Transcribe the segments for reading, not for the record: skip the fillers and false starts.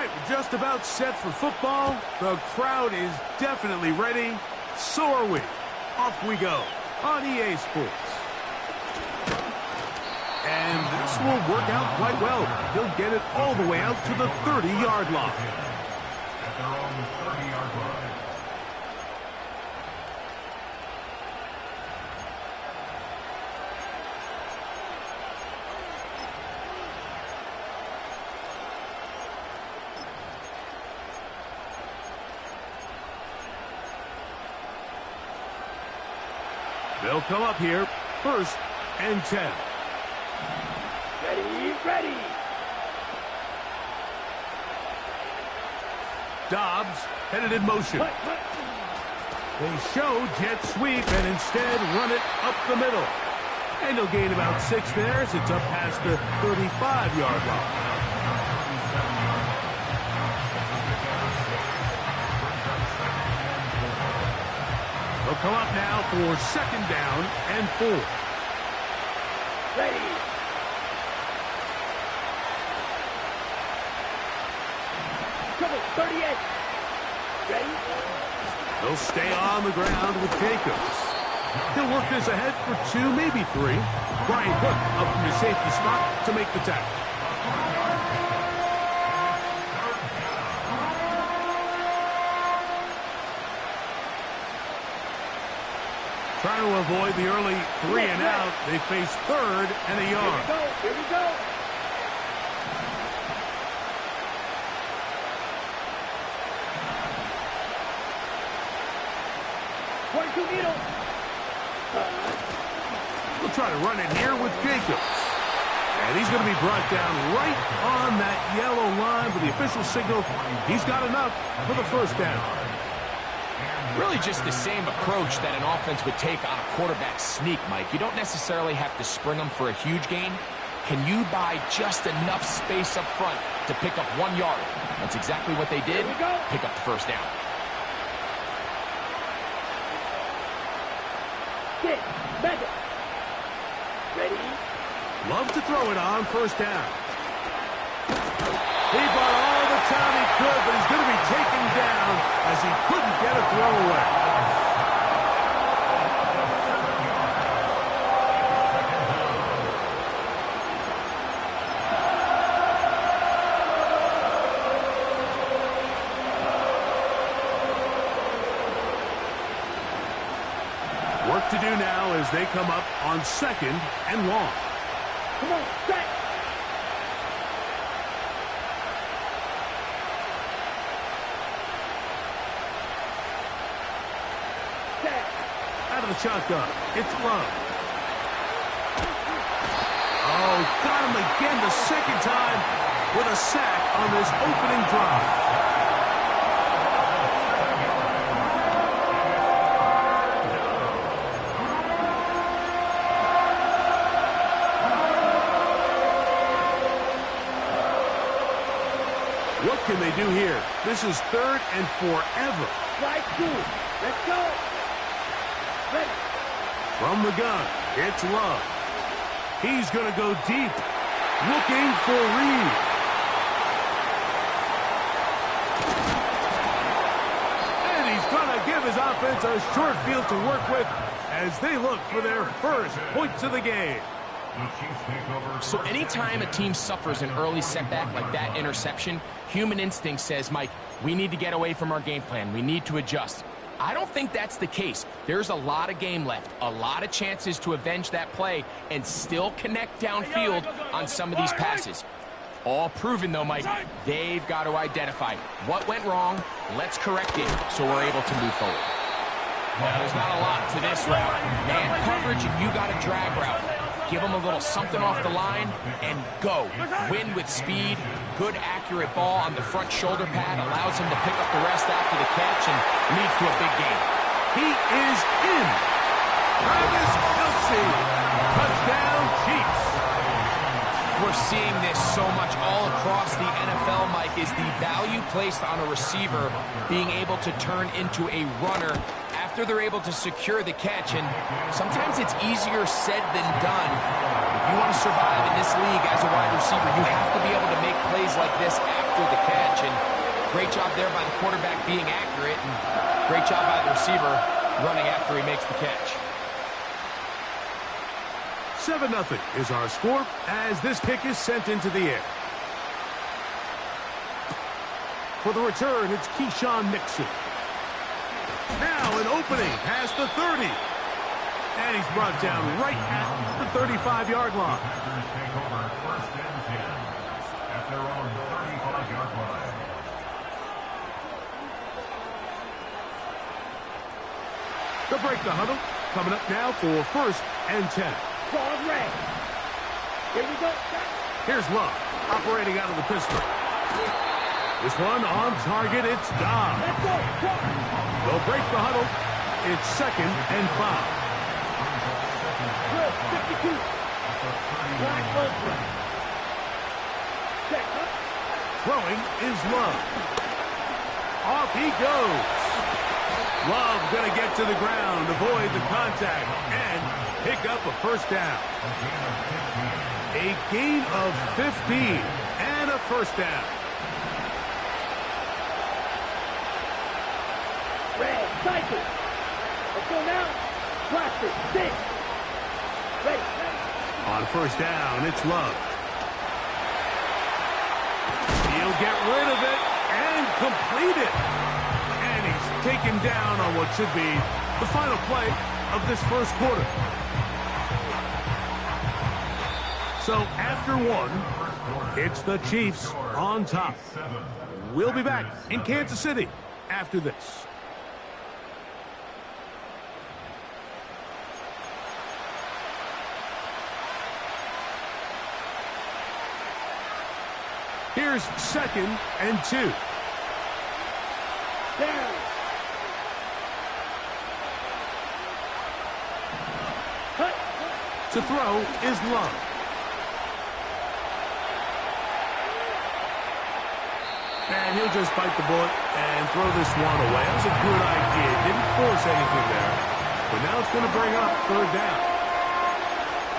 right, we're just about set for football. The crowd is definitely ready. So are we. Off we go on EA Sports. And this will work out quite well. He'll get it all the way out to the 30-yard line. At their own 30-yard line. They'll come up here, 1st and 10. Ready. Dobbs headed in motion. They show jet sweep and instead run it up the middle. And he'll gain about 6 there as it's up past the 35-yard line. They'll come up now for 2nd down and 4. Ready. Trouble, 38. Ready. They'll stay on the ground with Jacobs. He'll work this ahead for 2, maybe 3. Brian Cook up from the safety spot to make the tackle. Trying to avoid the early 3 and out. They face 3rd and a yard. Here we go. 22 needle. We'll try to run it here with Jacobs. And he's going to be brought down right on that yellow line with the official signal. He's got enough for the 1st down. Really just the same approach that an offense would take on a quarterback sneak, Mike. You don't necessarily have to spring them for a huge gain. Can you buy just enough space up front to pick up 1 yard? That's exactly what they did. Pick up the 1st down. Madden. Ready. Love to throw it on 1st down. He bought all the time he could, but he's going to be taken down as he couldn't get a throw away. Work to do now as they come up on 2nd and long. Come on, set. Out of the shotgun, it's Love. Oh, got him again the 2nd time with a sack on this opening drive. What can they do here? This is 3rd and forever. Right through. Let's go. Ready. From the gun, it's Love. He's going to go deep, looking for Reed. And he's going to give his offense a short field to work with as they look for their 1st points of the game. So anytime a team suffers an early setback like that interception, human instinct says, Mike, we need to get away from our game plan. We need to adjust. I don't think that's the case. There's a lot of game left, a lot of chances to avenge that play and still connect downfield on some of these passes. All proven, though, Mike, they've got to identify what went wrong, let's correct it so we're able to move forward. Now, there's not a lot to this route. Man coverage, you got a drag route. Give them a little something off the line and go. Win with speed. Good, accurate ball on the front shoulder pad allows him to pick up the rest after the catch and leads to a big gain. He is in. Travis Kelce. Touchdown, Chiefs. We're seeing this so much all across the NFL, Mike, is the value placed on a receiver being able to turn into a runner after they're able to secure the catch. And sometimes it's easier said than done. If you want to survive in this league as a wide receiver, you have to be able to make plays like this after the catch. And great job there by the quarterback being accurate, and great job by the receiver running after he makes the catch. 7-0 is our score as this kick is sent into the air. For the return, it's Keyshawn Nixon. Now an opening past the 30. And he's brought down right at the 35-yard line. Packers take over first and 10 at their own 35-yard line. To break the huddle, coming up now for first and 10. Cross red. Here we go. Here's Love, operating out of the pistol. This one on target, it's Dobbs. Let's go. Cross. They'll break the huddle. It's 2nd and 5. Good. 52. Black Ultra. Check. Throwing is Love. Off he goes. Love going to get to the ground, avoid the contact, and pick up a first down. A gain of 15 and a first down. Red. Cycle. Let's go now. Blaster. 6. Ready. On first down, it's Love. He'll get rid of it and complete it. And he's taken down on what should be the final play of this first quarter. So after one, it's the Chiefs on top. We'll be back in Kansas City after this. Here's 2nd and 2. Down. Cut. To throw is Love. And he'll just bite the bullet and throw this one away. That was a good idea. Didn't force anything there. But now it's going to bring up 3rd down.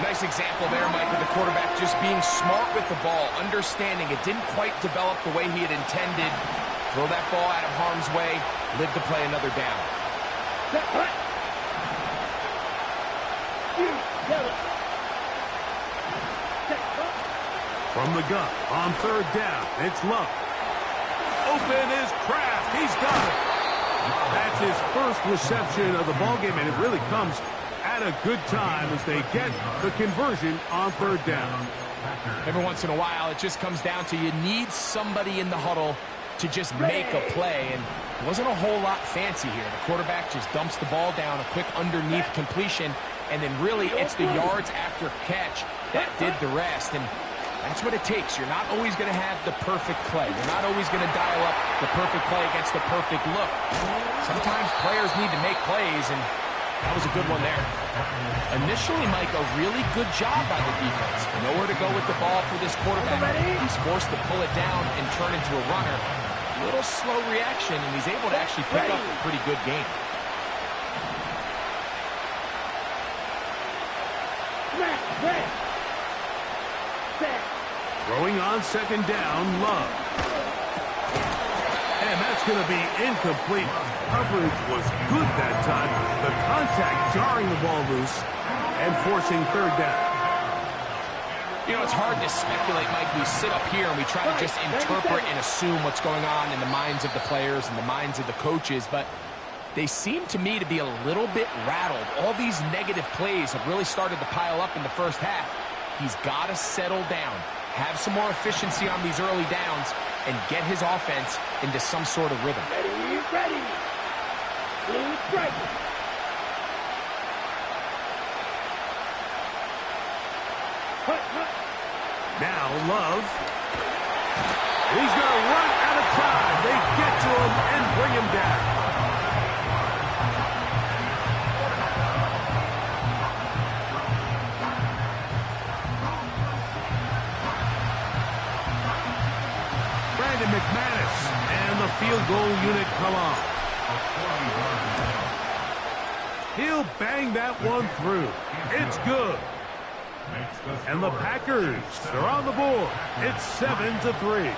Nice example there, Mike, of the quarterback just being smart with the ball, understanding it didn't quite develop the way he had intended. Throw that ball out of harm's way, live to play another down. From the gun, on 3rd down, it's Love. Open is Kraft. He's got it. That's his first reception of the ballgame, and it really comes at a good time as they get the conversion on 3rd down. Every once in a while, it just comes down to you need somebody in the huddle to just make a play, and it wasn't a whole lot fancy here. The quarterback just dumps the ball down, a quick underneath completion, and then really it's the yards after catch that did the rest, and that's what it takes. You're not always going to have the perfect play. You're not always going to dial up the perfect play against the perfect look. Sometimes players need to make plays, and that was a good one there. Initially, Mike, a really good job by the defense. Nowhere to go with the ball for this quarterback. He's forced to pull it down and turn into a runner. A little slow reaction, and he's able to actually pick up a pretty good game. Throwing on 2nd down, Love. And that's going to be incomplete. Coverage was good that time. The contact jarring the ball loose and forcing 3rd down. You know, it's hard to speculate, Mike. We sit up here and we try to just interpret and assume what's going on in the minds of the players and the minds of the coaches, but they seem to me to be a little bit rattled. All these negative plays have really started to pile up in the first half. He's got to settle down, have some more efficiency on these early downs, and get his offense into some sort of rhythm. Ready. Blue strike. Now Love. He's going to run out of time. They get to him and bring him down. McManus and the field goal unit come on. He'll bang that one through. It's good. And the Packers are on the board. It's 7-3.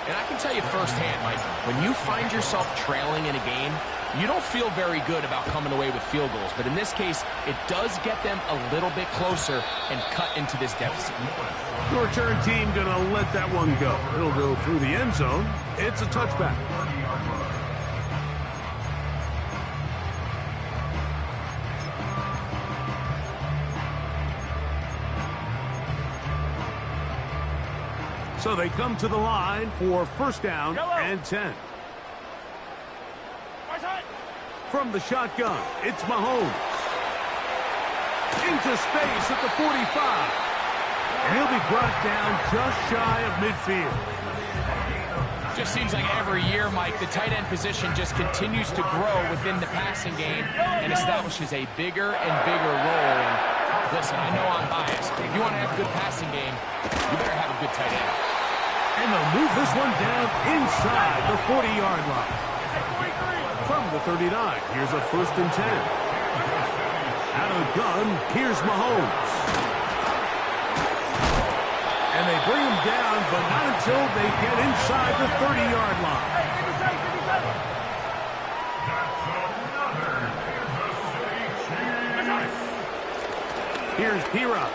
And I can tell you firsthand, Mike, when you find yourself trailing in a game, you don't feel very good about coming away with field goals. But in this case, it does get them a little bit closer and cut into this deficit. The return team going to let that one go. It'll go through the end zone. It's a touchback. So they come to the line for first down and 10. From the shotgun, it's Mahomes. Into space at the 45. And he'll be brought down just shy of midfield. Just seems like every year, Mike, the tight end position just continues to grow within the passing game and establishes a bigger and bigger role. And listen, I know I'm biased, but if you want to have a good passing game, you better have a good tight end. And they'll move this one down inside the 40-yard line. From the 39, here's a first and 10. Out of the gun, here's Mahomes. And they bring him down, but not until they get inside the 30-yard line. Here's Pira.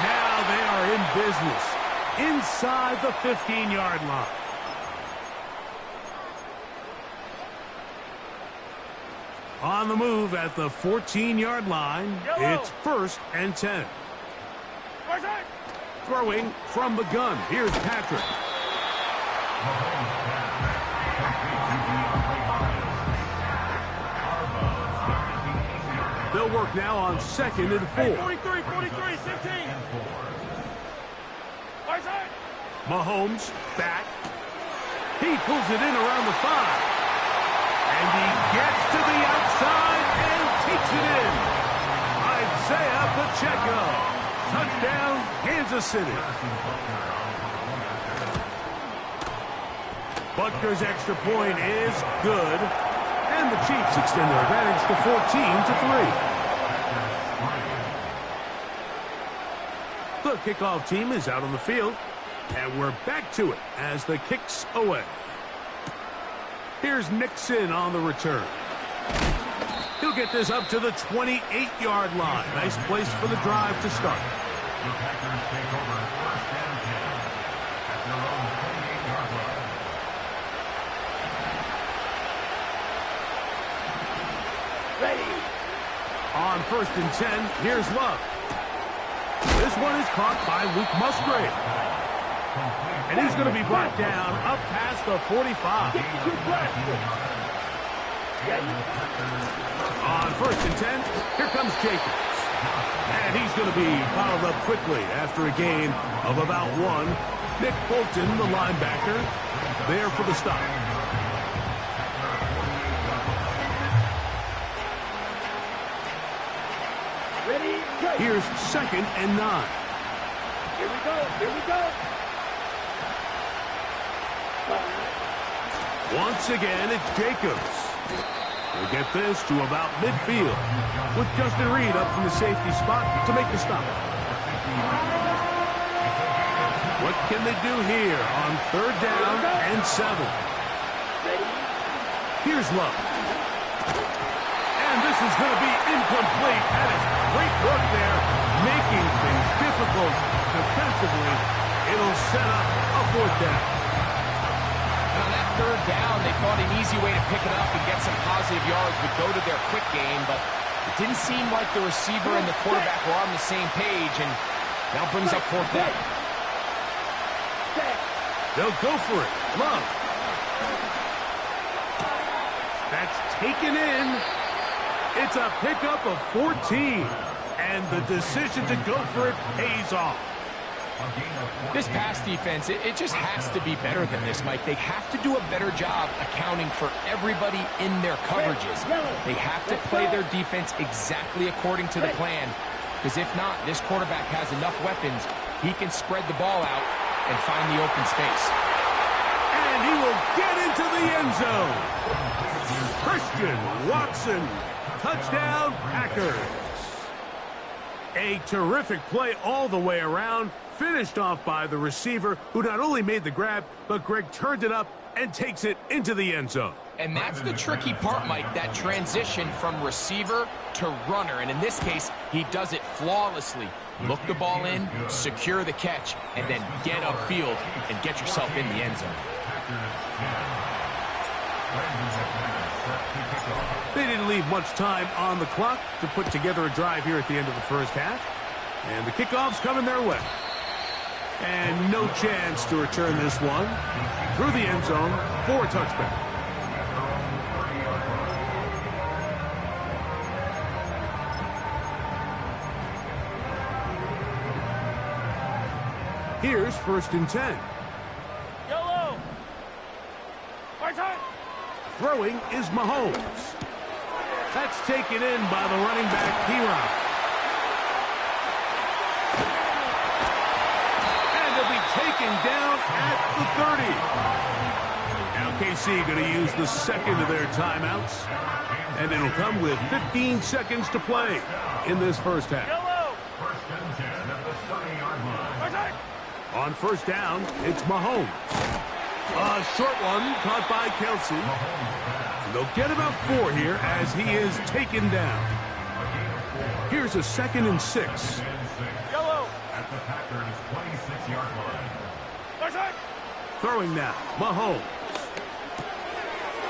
Now they are in business inside the 15-yard line. On the move at the 14-yard line, it's first and 10. Throwing from the gun, here's Patrick. They'll work now on second and 4. 43, 15. Mahomes back. He pulls it in around the 5. And he gets to the outside and takes it in. Isaiah Pacheco. Touchdown, Kansas City. Butker's extra point is good. And the Chiefs extend their advantage to 14-3. The kickoff team is out on the field. And we're back to it as the kick's away. Here's Nixon on the return. He'll get this up to the 28-yard line. Nice place for the drive to start. The Packers take over first and 10 at their own 28-yard line. Ready. On first and 10, here's Love. This one is caught by Luke Musgrave. And he's going to be brought down up past the 45. On first and 10, here comes Jacobs. And he's going to be fouled up quickly after a gain of about 1. Nick Bolton, the linebacker, there for the stop. Ready. Here's second and 9. Here we go. Once again, it's Jacobs. We'll get this to about midfield with Justin Reed up from the safety spot to make the stop. What can they do here on third down and 7? Here's Love. And this is going to be incomplete. That is great work there, making things difficult defensively. It'll set up a fourth down. On that third down, they thought an easy way to pick it up and get some positive yards would go to their quick game, but it didn't seem like the receiver and the quarterback were on the same page, and now brings up fourth down. They'll go for it. Love. That's taken in. It's a pickup of 14, and the decision to go for it pays off. This pass defense, it just has to be better than this, Mike. They have to do a better job accounting for everybody in their coverages. They have to play their defense exactly according to the plan, because if not, this quarterback has enough weapons. He can spread the ball out and find the open space. And he will get into the end zone. Christian Watson Touchdown, Packers. A terrific play all the way around, finished off by the receiver, who not only made the grab, but Greg turned it up and takes it into the end zone. And that's the tricky part, Mike, that transition from receiver to runner. And in this case, he does it flawlessly. Look the ball in, secure the catch, and then get upfield and get yourself in the end zone. They didn't leave much time on the clock to put together a drive here at the end of the first half. And the kickoff's coming their way. And no chance to return this one through the end zone for a touchback. Here's 1st and 10. Yellow. Throwing is Mahomes. That's taken in by the running back, Piron. And they'll be taken down at the 30. Now KC going to use the second of their timeouts. And it'll come with 15 seconds to play in this first half. Yellow. 1st and 10 at the 30-yard line. On 1st down, it's Mahomes. A short one caught by Kelsey. And they'll get about 4 here as he is taken down. Here's a 2nd and 6. Yellow. At the Packers' 26-yard line. Throwing now, Mahomes.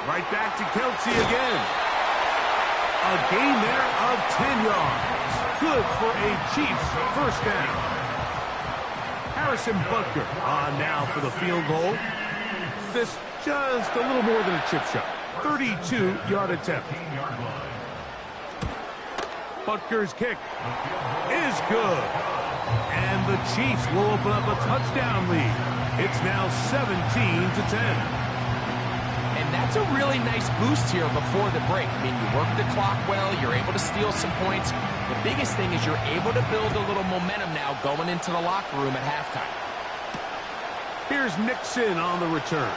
Right back to Kelsey again. A gain there of 10 yards. Good for a Chiefs 1st down. Harrison Butker on now for the field goal. This just a little more than a chip shot. 32-yard attempt. Butker's kick is good. And the Chiefs will open up a touchdown lead. It's now 17-10. And that's a really nice boost here before the break. I mean, you work the clock well, you're able to steal some points. The biggest thing is you're able to build a little momentum now going into the locker room at halftime. Here's Nixon on the return.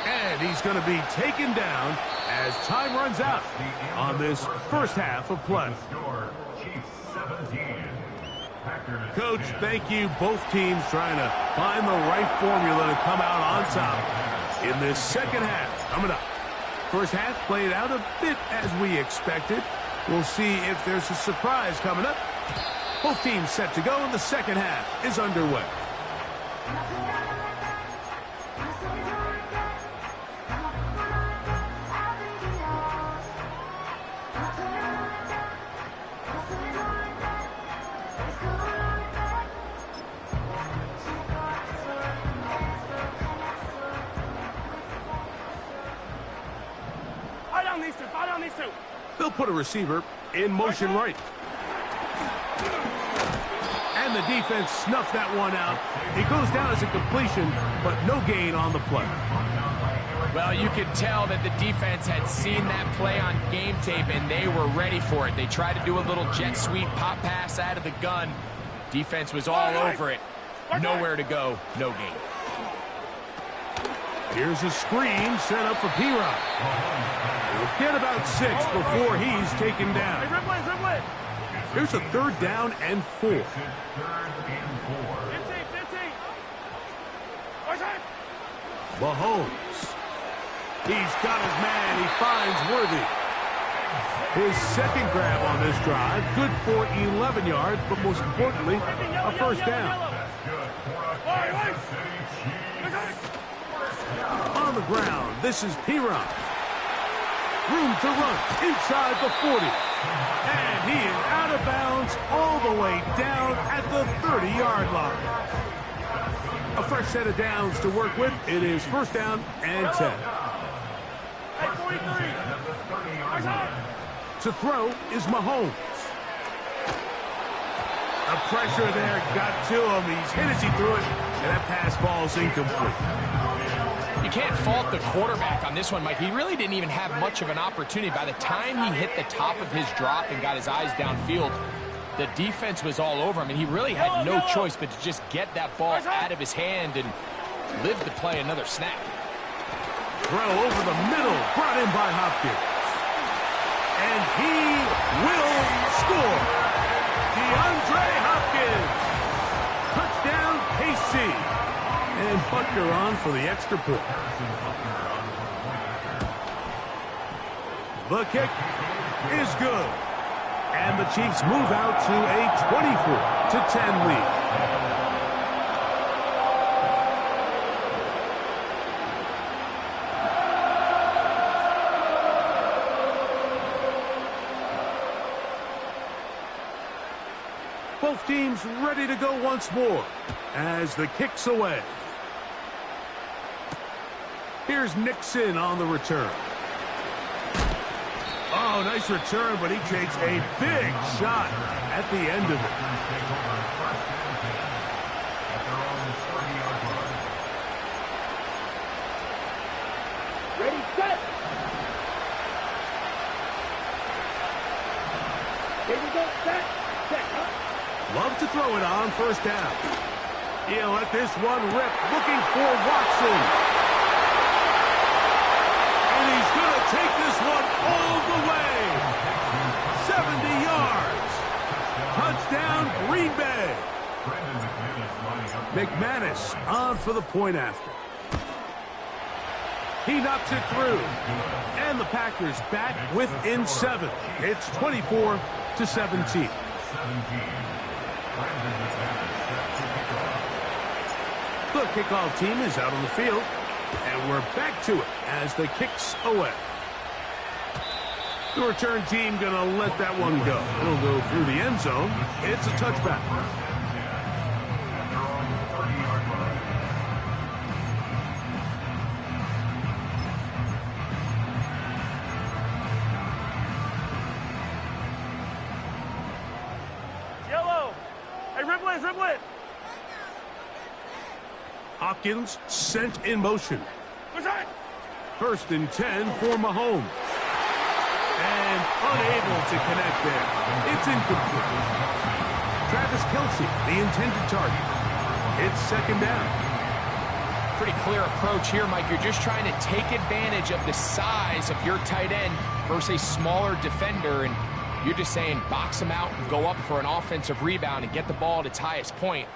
And he's going to be taken down as time runs out on this first half of play. Coach, thank you. Both teams trying to find the right formula to come out on top in this second half. Coming up. First half played out a bit as we expected. We'll see if there's a surprise coming up. Both teams set to go, and the second half is underway. They'll put a receiver in motion right. And the defense snuffed that one out. It goes down as a completion, but no gain on the play. Well, you could tell that the defense had seen that play on game tape, and they were ready for it. They tried to do a little jet sweep pop pass out of the gun. Defense was all over it. Nowhere to go, no gain. Here's a screen set up for Piron. He'll get about 6 before he's taken down. Here's a 3rd down and 4. Mahomes. He's got his man. He finds Worthy. His second grab on this drive. Good for 11 yards, but most importantly, a 1st down. On the ground, this is Piron. Room to run inside the 40. And he is out of bounds all the way down at the 30-yard line. A fresh set of downs to work with. It is 1st down and 10. To throw is Mahomes. The pressure there got to him. He's hit as he threw it, and that pass ball's incomplete. You can't fault the quarterback on this one, Mike. He really didn't even have much of an opportunity. By the time he hit the top of his drop and got his eyes downfield, the defense was all over him, and he really had no choice but to just get that ball out of his hand and live to play another snap. Throw over the middle, brought in by Hopkins. and he will score. DeAndre Hopkins. Touchdown, KC. And Butker on for the extra point. The kick is good. And the Chiefs move out to a 24-10 lead. Both teams ready to go once more as the kick's away. Here's Nixon on the return. Oh, nice return, but he takes a big shot at the end of it. Ready, set. Here we go, set. Love to throw it on first down. He'll let this one rip, looking for Watson. And he's going to take this one all the way. 70 yards. Touchdown, Green Bay. McManus on for the point after. He knocks it through. And the Packers back within 7. It's 24-17. The kickoff team is out on the field, and we're back to it as the kick's away. The return team going to let that one go. It'll go through the end zone. It's a touchback. Yellow. Hey, ribble it. Hopkins sent in motion. What's that? 1st and 10 for Mahomes. And unable to connect there. It's incomplete. Travis Kelce, the intended target. It's 2nd down. Pretty clear approach here, Mike. You're just trying to take advantage of the size of your tight end versus a smaller defender, and you're just saying box him out and go up for an offensive rebound and get the ball at its highest point.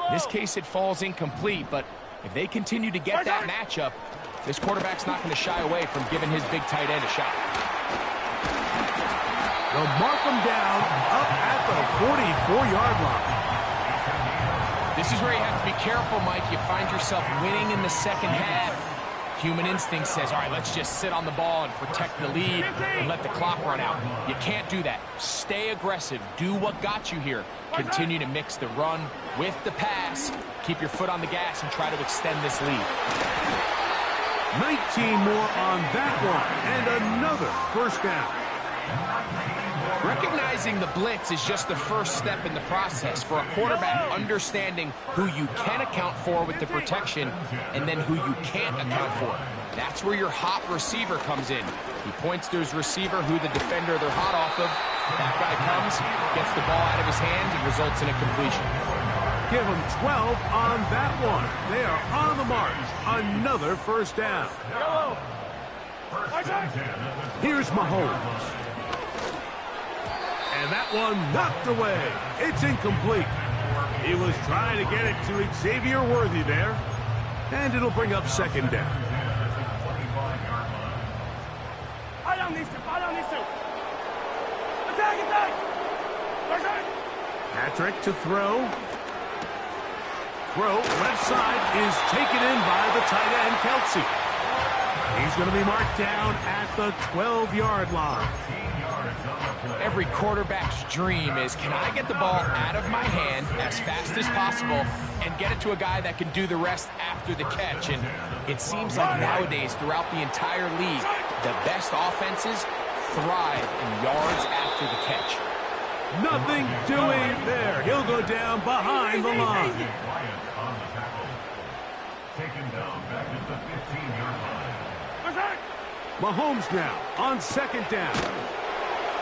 In this case, it falls incomplete, but if they continue to get that matchup, this quarterback's not going to shy away from giving his big tight end a shot. They'll mark him down up at the 44-yard line. This is where you have to be careful, Mike. You find yourself winning in the second half. Human instinct says, all right, let's just sit on the ball and protect the lead and let the clock run out. You can't do that. Stay aggressive. Do what got you here. Continue to mix the run with the pass. Keep your foot on the gas and try to extend this lead. 19 more on that one, and another first down. Recognizing the blitz is just the first step in the process for a quarterback, understanding who you can account for with the protection and then who you can't account for. That's where your hot receiver comes in. He points to his receiver who the defender they're hot off of. That guy comes, gets the ball out of his hand, and results in a completion. Give him 12 on that one. They are on the march. Another first down. Yellow. Here's Mahomes. And that one knocked away. It's incomplete. He was trying to get it to Xavier Worthy there. And it'll bring up 2nd down. Patrick to throw. Left side is taken in by the tight end, Kelce. He's going to be marked down at the 12-yard line. Every quarterback's dream is, can I get the ball out of my hand as fast as possible and get it to a guy that can do the rest after the catch? And it seems like nowadays, throughout the entire league, the best offenses thrive in yards after the catch. Nothing doing there. He'll go down behind the line. Taken down back at the 15-yard line. Mahomes now on 2nd down.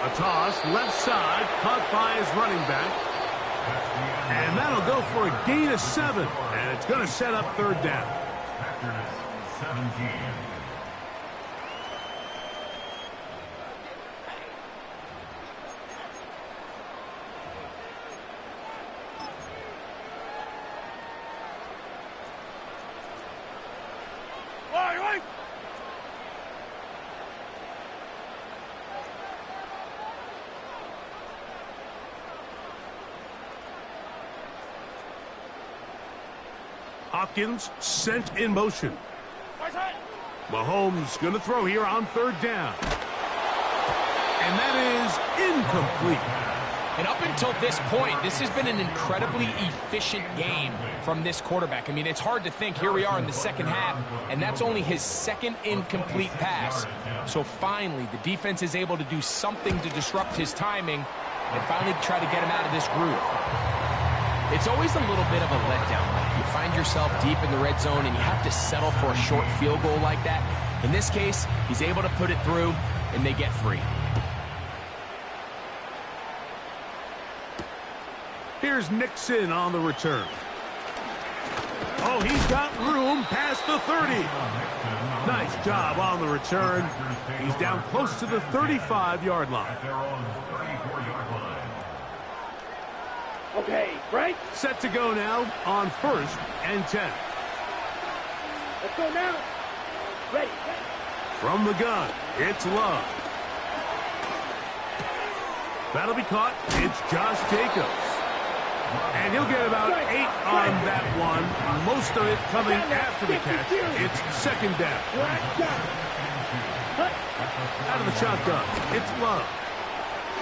A toss, left side, caught by his running back. And that'll go for a gain of 7. And it's going to set up 3rd down. Hopkins sent in motion. Mahomes going to throw here on third down. And that is incomplete. And up until this point, this has been an incredibly efficient game from this quarterback. I mean, it's hard to think. Here we are in the second half, and that's only his second incomplete pass. So finally, the defense is able to do something to disrupt his timing and finally try to get him out of this groove. It's always a little bit of a letdown. Like you find yourself deep in the red zone, and you have to settle for a short field goal like that. In this case, he's able to put it through, and they get 3. Here's Nixon on the return. Oh, he's got room past the 30. Nice job on the return. He's down close to the 35-yard line. Okay, Frank. Set to go now on 1st and 10. Let's go now. Ready. From the gun, it's Love. That'll be caught. It's Josh Jacobs. And he'll get about 8 on that one. Most of it coming after the catch. It's second down. Out of the shotgun, it's Love.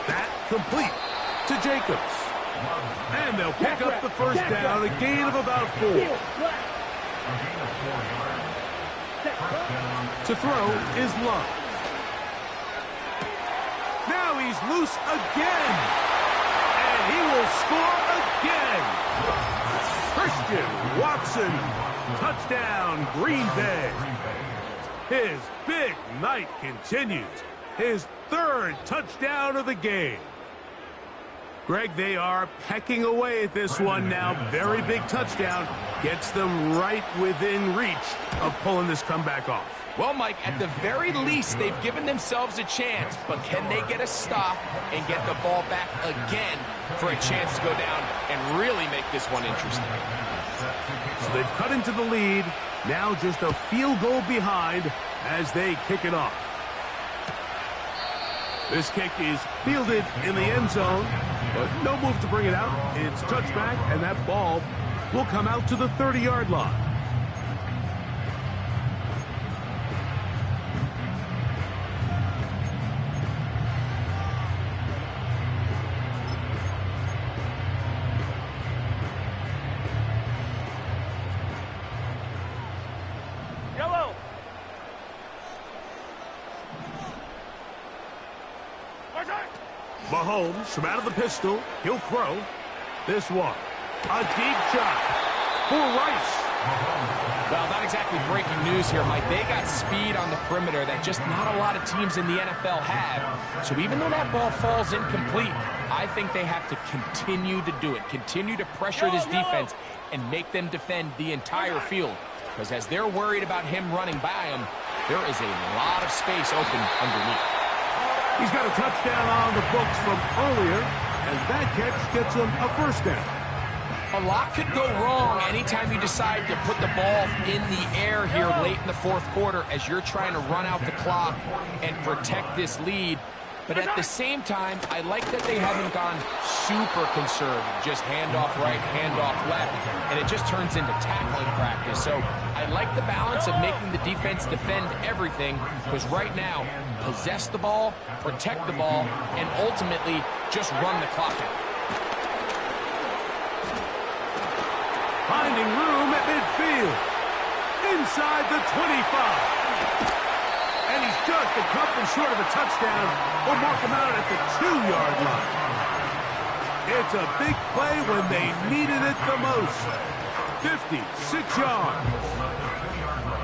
That complete to Jacobs. And they'll pick up the first down, a gain of about 4. To throw is Love. Now he's loose again. And he will score again. Christian Watson. Touchdown, Green Bay. His big night continues. His 3rd touchdown of the game. Greg, they are pecking away at this one now. Very big touchdown. Gets them right within reach of pulling this comeback off. Well, Mike, at the very least, they've given themselves a chance, but can they get a stop and get the ball back again for a chance to go down and really make this one interesting? So they've cut into the lead. Now just a field goal behind as they kick it off. This kick is fielded in the end zone, but no move to bring it out. It's touchback, and that ball will come out to the 30-yard line. Yellow. Mahomes from out of the pistol. He'll throw this one. A deep shot for Rice. Well, not exactly breaking news here, Mike. They got speed on the perimeter that just not a lot of teams in the NFL have. So even though that ball falls incomplete, I think they have to continue to do it. Continue to pressure this defense and make them defend the entire field. Because as they're worried about him running by them, there is a lot of space open underneath. He's got a touchdown on the books from earlier, and that catch gets him a first down. A lot could go wrong anytime you decide to put the ball in the air here late in the 4th quarter as you're trying to run out the clock and protect this lead. But at the same time, I like that they haven't gone super conservative, just handoff right, handoff left, and it just turns into tackling practice. So I like the balance of making the defense defend everything, because right now, possess the ball, protect the ball, and ultimately just run the clock out. Finding room at midfield. Inside the 25. And he's just a couple short of a touchdown. We'll mark him out at the 2-yard line. It's a big play when they needed it the most. 56 yards.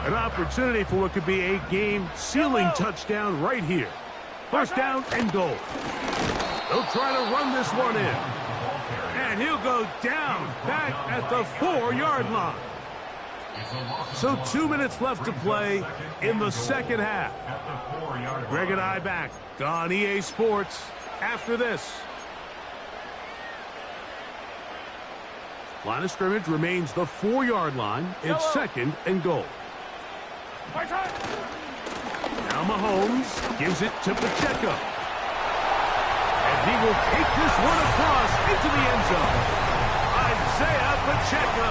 An opportunity for what could be a game-sealing touchdown right here. First down and goal. They'll try to run this one in. And he'll go down back at the 4-yard line. So 2 minutes left to play in the second half. Greg and I back on EA Sports after this. Line of scrimmage remains the 4-yard line. It's second and goal. Now Mahomes gives it to Pacheco. And he will take this one across into the end zone. Isaiah Pacheco.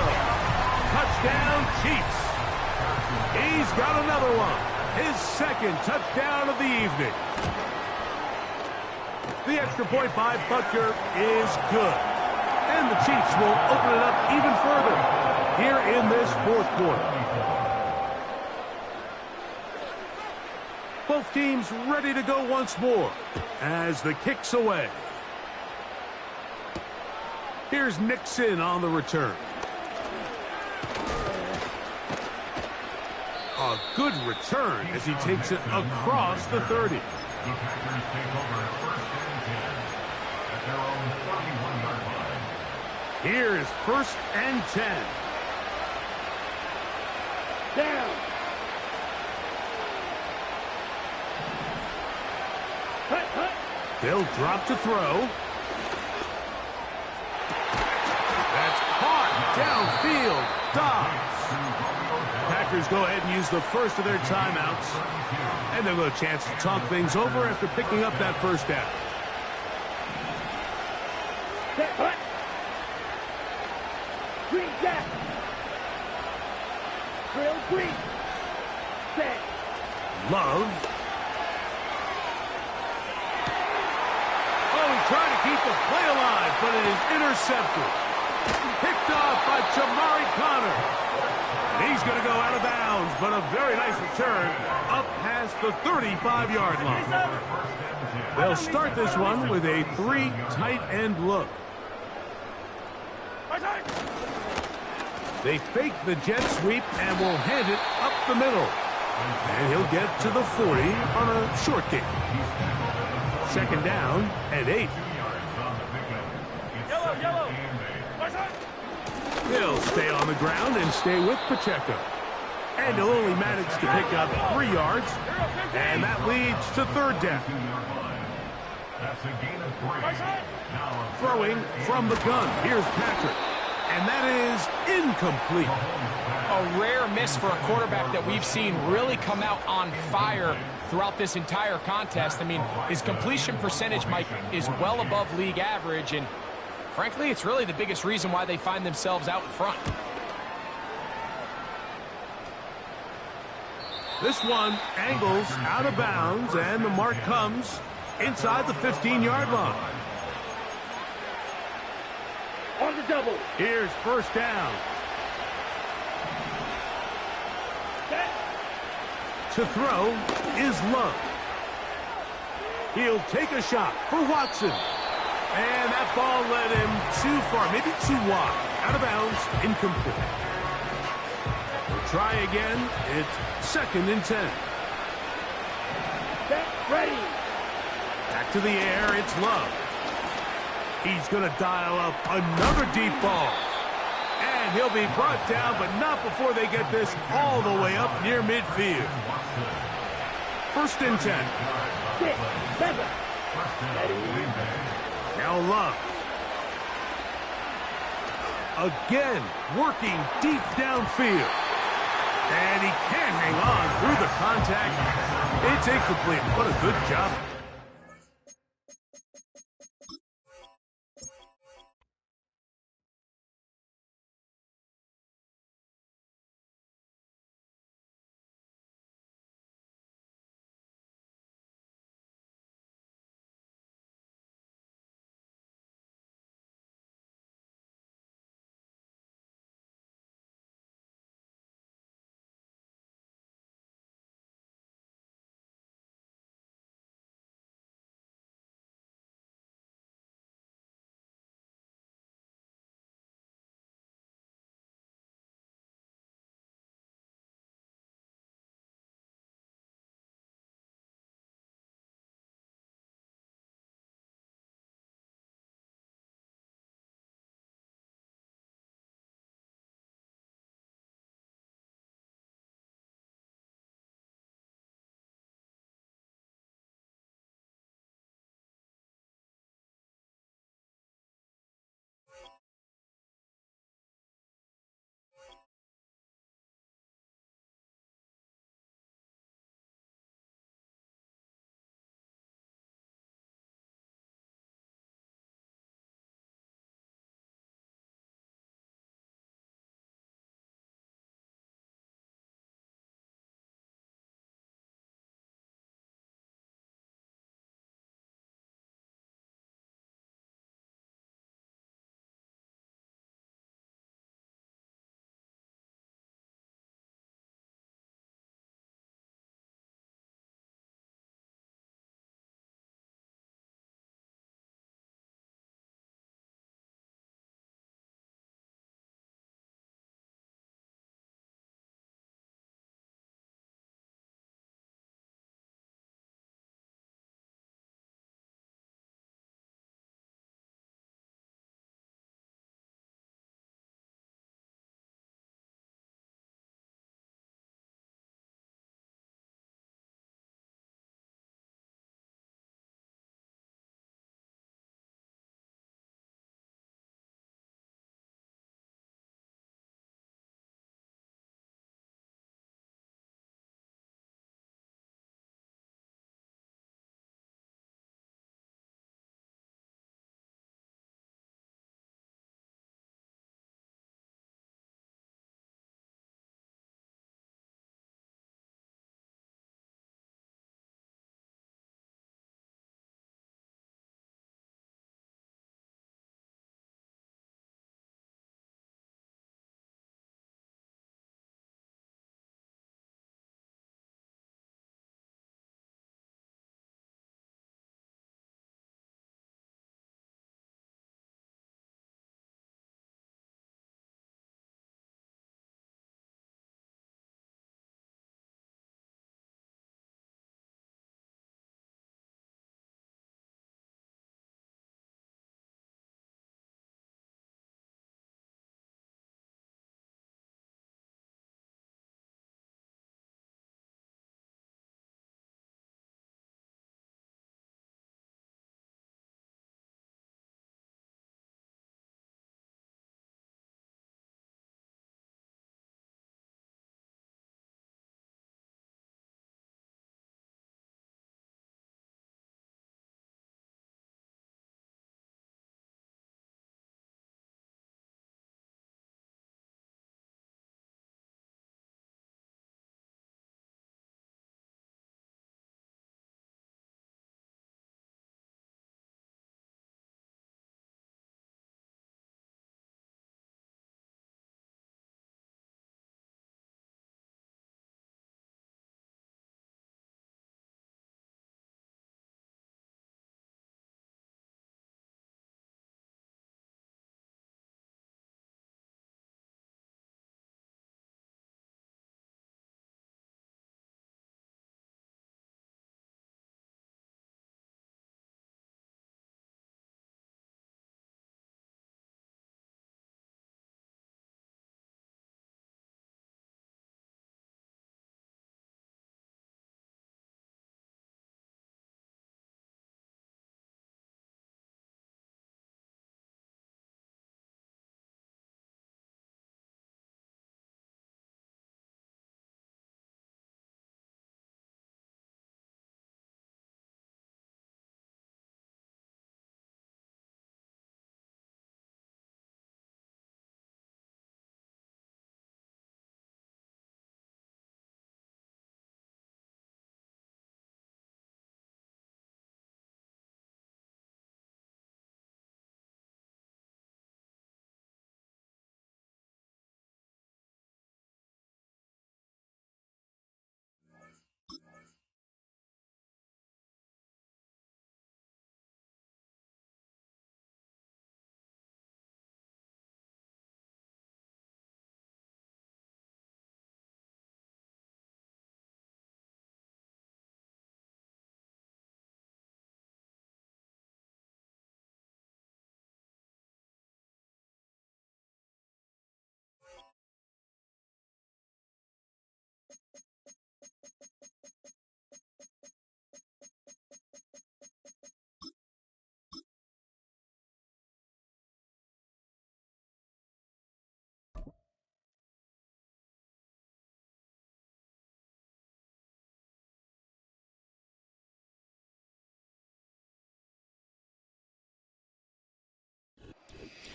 Touchdown. Touchdown, Chiefs. He's got another one. His second touchdown of the evening. The extra point by Butker is good. And the Chiefs will open it up even further here in this fourth quarter. Both teams ready to go once more as the kick's away. Here's Nixon on the return. A good return as he takes it across the 30. The Packers take over first and 10 at their own 41-yard line. Here's first and 10. Down. Hut, hut. They'll drop to throw. That's caught downfield. Dobbs. Packers go ahead and use the first of their timeouts. And they'll have a chance to talk things over after picking up that first down. Set, hut. Green jack. Drill green. Set. Love. Oh, he tried to keep the play alive, but it is intercepted. Picked off by Jamari Connor. And he's going to go out of bounds, but a very nice return up past the 35-yard line. They'll start this one with a 3 tight end look. They fake the jet sweep and will hand it up the middle. And he'll get to the 40 on a short kick. Second down and 8. Yellow. He'll stay on the ground and stay with Pacheco. And he'll only manage to pick up 3 yards. And that leads to third down. That's a gain of 3. Throwing from the gun. Here's Patrick. And that is incomplete. A rare miss for a quarterback that we've seen really come out on fire throughout this entire contest. I mean, his completion percentage, Mike, is well above league average, and frankly, it's really the biggest reason why they find themselves out in front. This one angles out of bounds, and the mark comes inside the 15-yard line. On the double. Here's first down. Set. To throw is Love. He'll take a shot for Watson. And that ball led him too far, maybe too wide. Out of bounds, incomplete. We'll try again. It's second and 10. Set. Ready. Back to the air, it's Love. He's going to dial up another deep ball. And he'll be brought down, but not before they get this all the way up near midfield. First and 10. 6, 7. Ready. Now Love. Again, working deep downfield. And he can't hang on through the contact. It's incomplete. What a good job.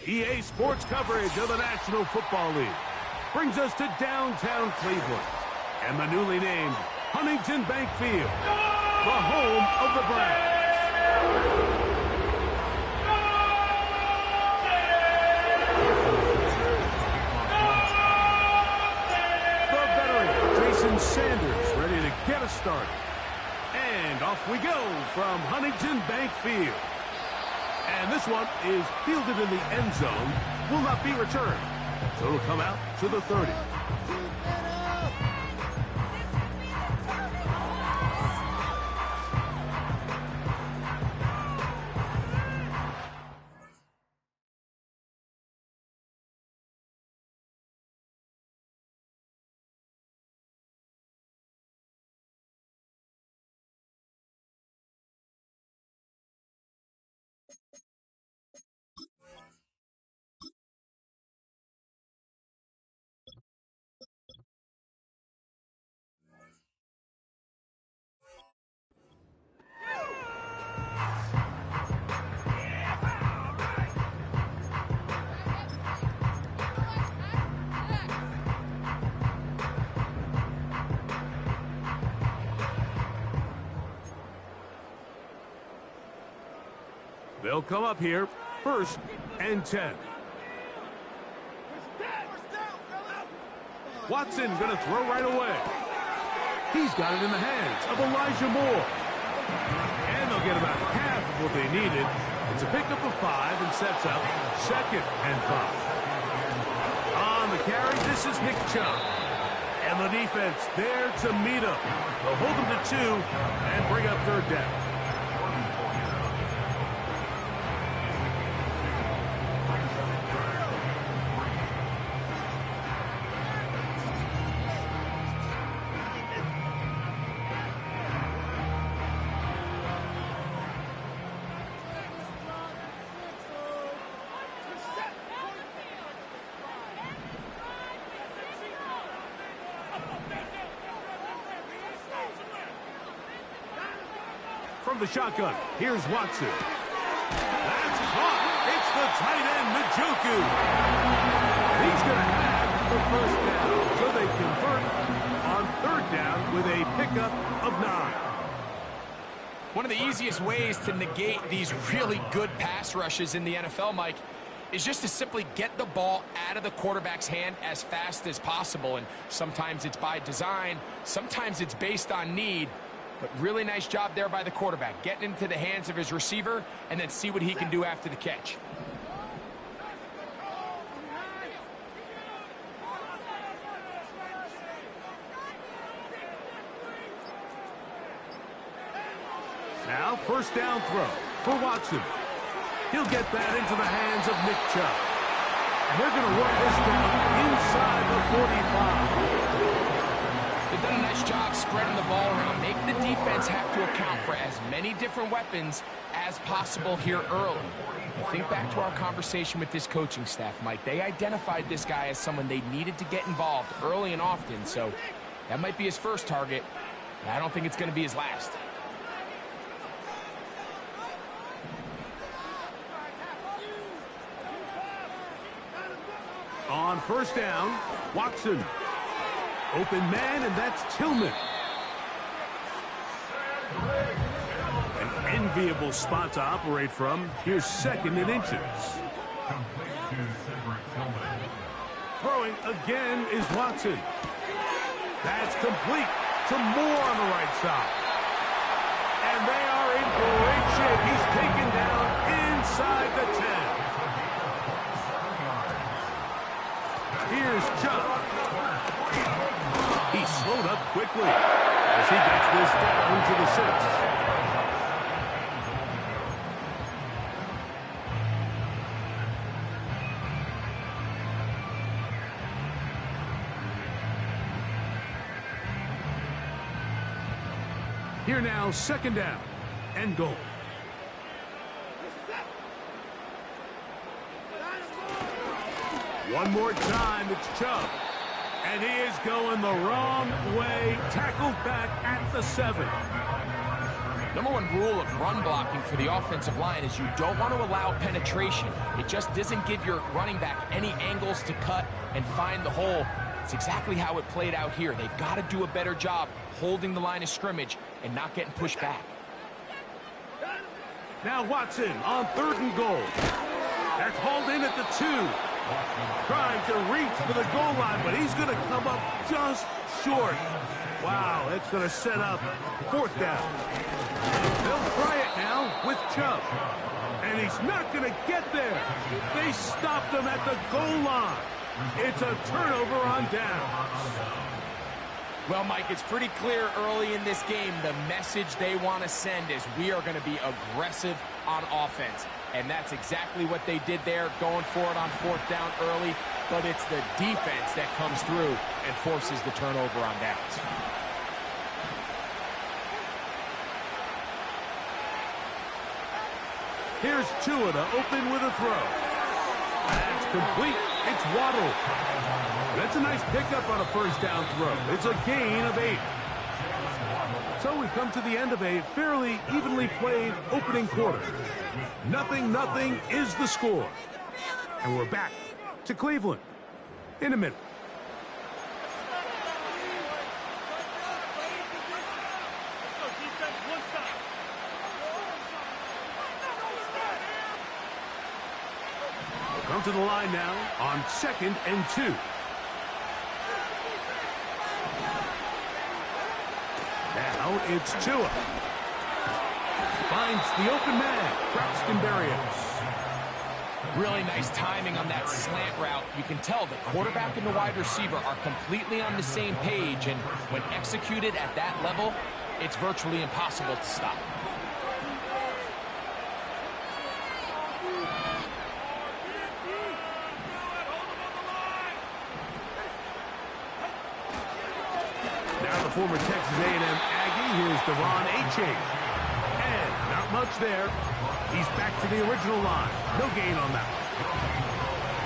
EA Sports coverage of the National Football League brings us to downtown Cleveland and the newly named Huntington Bank Field, the home of the Browns. Sanders ready to get us started. And off we go from Huntington Bank Field. And this one is fielded in the end zone. Will not be returned. So it'll come out to the 30. They'll come up here, 1st and 10. Watson going to throw right away. He's got it in the hands of Elijah Moore. And they'll get about half of what they needed. It's a pickup of 5 and sets up 2nd and 5. On the carry, this is Nick Chubb. And the defense there to meet him. They'll hold him to 2 and bring up 3rd down. From the shotgun, here's Watson. That's caught. It's the tight end, Njoku. He's going to have the 1st down, so they convert on 3rd down with a pickup of 9. One of the easiest ways to negate these really good pass rushes in the NFL, Mike, is just to simply get the ball out of the quarterback's hand as fast as possible. And sometimes it's by design, sometimes it's based on need. But really nice job there by the quarterback, getting into the hands of his receiver and then see what he can do after the catch. Now 1st down throw for Watson. He'll get that into the hands of Nick Chubb. And they're going to work this down inside the 45. They've done a nice job spreading the ball around. Make the defense have to account for as many different weapons as possible here early. I think back to our conversation with this coaching staff, Mike. They identified this guy as someone they needed to get involved early and often, so that might be his first target. I don't think it's going to be his last. On 1st down, Watson. Open man, and that's Tillman. An enviable spot to operate from. Here's 2nd and inches. Throwing again is Watson. That's complete to Moore on the right side. And they are in great shape. He's taken down inside the 10. Here's Chubb. He slowed up quickly as he gets this down to the 6. Here now, 2nd down and goal. One more time, it's Chubb. And he is going the wrong way. Tackled back at the 7. Number one rule of run blocking for the offensive line is you don't want to allow penetration. It just doesn't give your running back any angles to cut and find the hole. It's exactly how it played out here. They've got to do a better job holding the line of scrimmage and not getting pushed back. Now Watson on 3rd and goal. That's hauled in at the 2. Trying to reach for the goal line, but he's going to come up just short. Wow, that's going to set up 4th down. They'll try it now with Chubb. And he's not going to get there. They stopped him at the goal line. It's a turnover on down. Well, Mike, it's pretty clear early in this game the message they want to send is we are going to be aggressive on offense. And that's exactly what they did there, going for it on 4th down early. But it's the defense that comes through and forces the turnover on downs. Here's Tua to open with a throw. That's complete. It's Waddle. That's a nice pickup on a 1st down throw. It's a gain of 8. So we've come to the end of a fairly evenly played opening quarter. 0-0 is the score. And we're back to Cleveland in a minute. We'll come to the line now on 2nd and 2. Now it's Tua. Finds the open man, Braxton Berrios. Really nice timing on that slant route. You can tell the quarterback and the wide receiver are completely on the same page, and when executed at that level, it's virtually impossible to stop. Now the former Texas A&M Aggie, here's Devon Achane. And not much there. He's back to the original line. No gain on that one.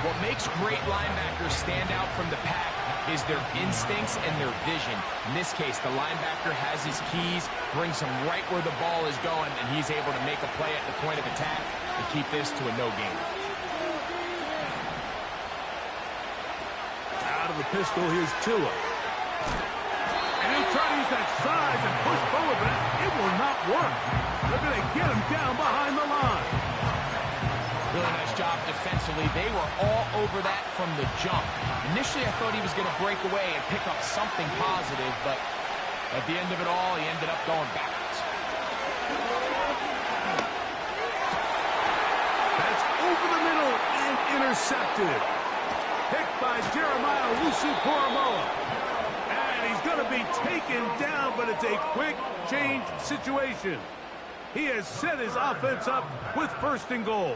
What makes great linebackers stand out from the pack is their instincts and their vision. In this case, the linebacker has his keys, brings him right where the ball is going, and he's able to make a play at the point of attack and keep this to a no gain. Out of the pistol, here's Tua. And he'll try to use that size and push forward, but it will not work. They're going to get him down behind the line. Really nice job defensively. They were all over that from the jump. Initially, I thought he was going to break away and pick up something positive, but at the end of it all, he ended up going backwards. That's over the middle and intercepted. Picked by Jeremiah Owusu-Koramoah. And he's going to be taken down, but it's a quick change situation. He has set his offense up with 1st and goal.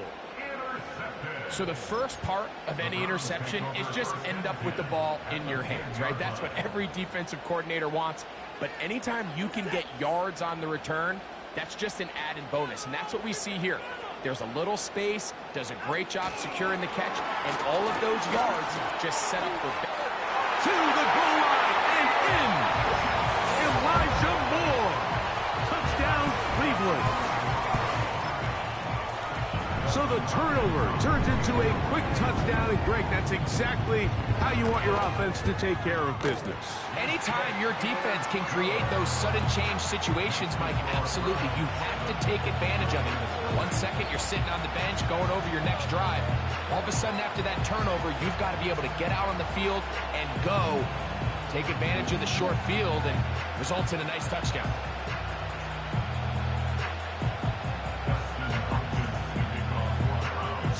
So the first part of any interception is just end up with the ball in your hands, right? That's what every defensive coordinator wants. But anytime you can get yards on the return, that's just an added bonus. And that's what we see here. There's a little space, does a great job securing the catch, and all of those yards just set up for... To the goal line and in. Elijah Moore. Touchdown, Cleveland. So the turnover turns into a quick touchdown, and Greg, that's exactly how you want your offense to take care of business. Anytime your defense can create those sudden change situations, Mike, absolutely, you have to take advantage of it. 1 second, you're sitting on the bench going over your next drive. All of a sudden, after that turnover, you've got to be able to get out on the field and go. Take advantage of the short field, and results in a nice touchdown.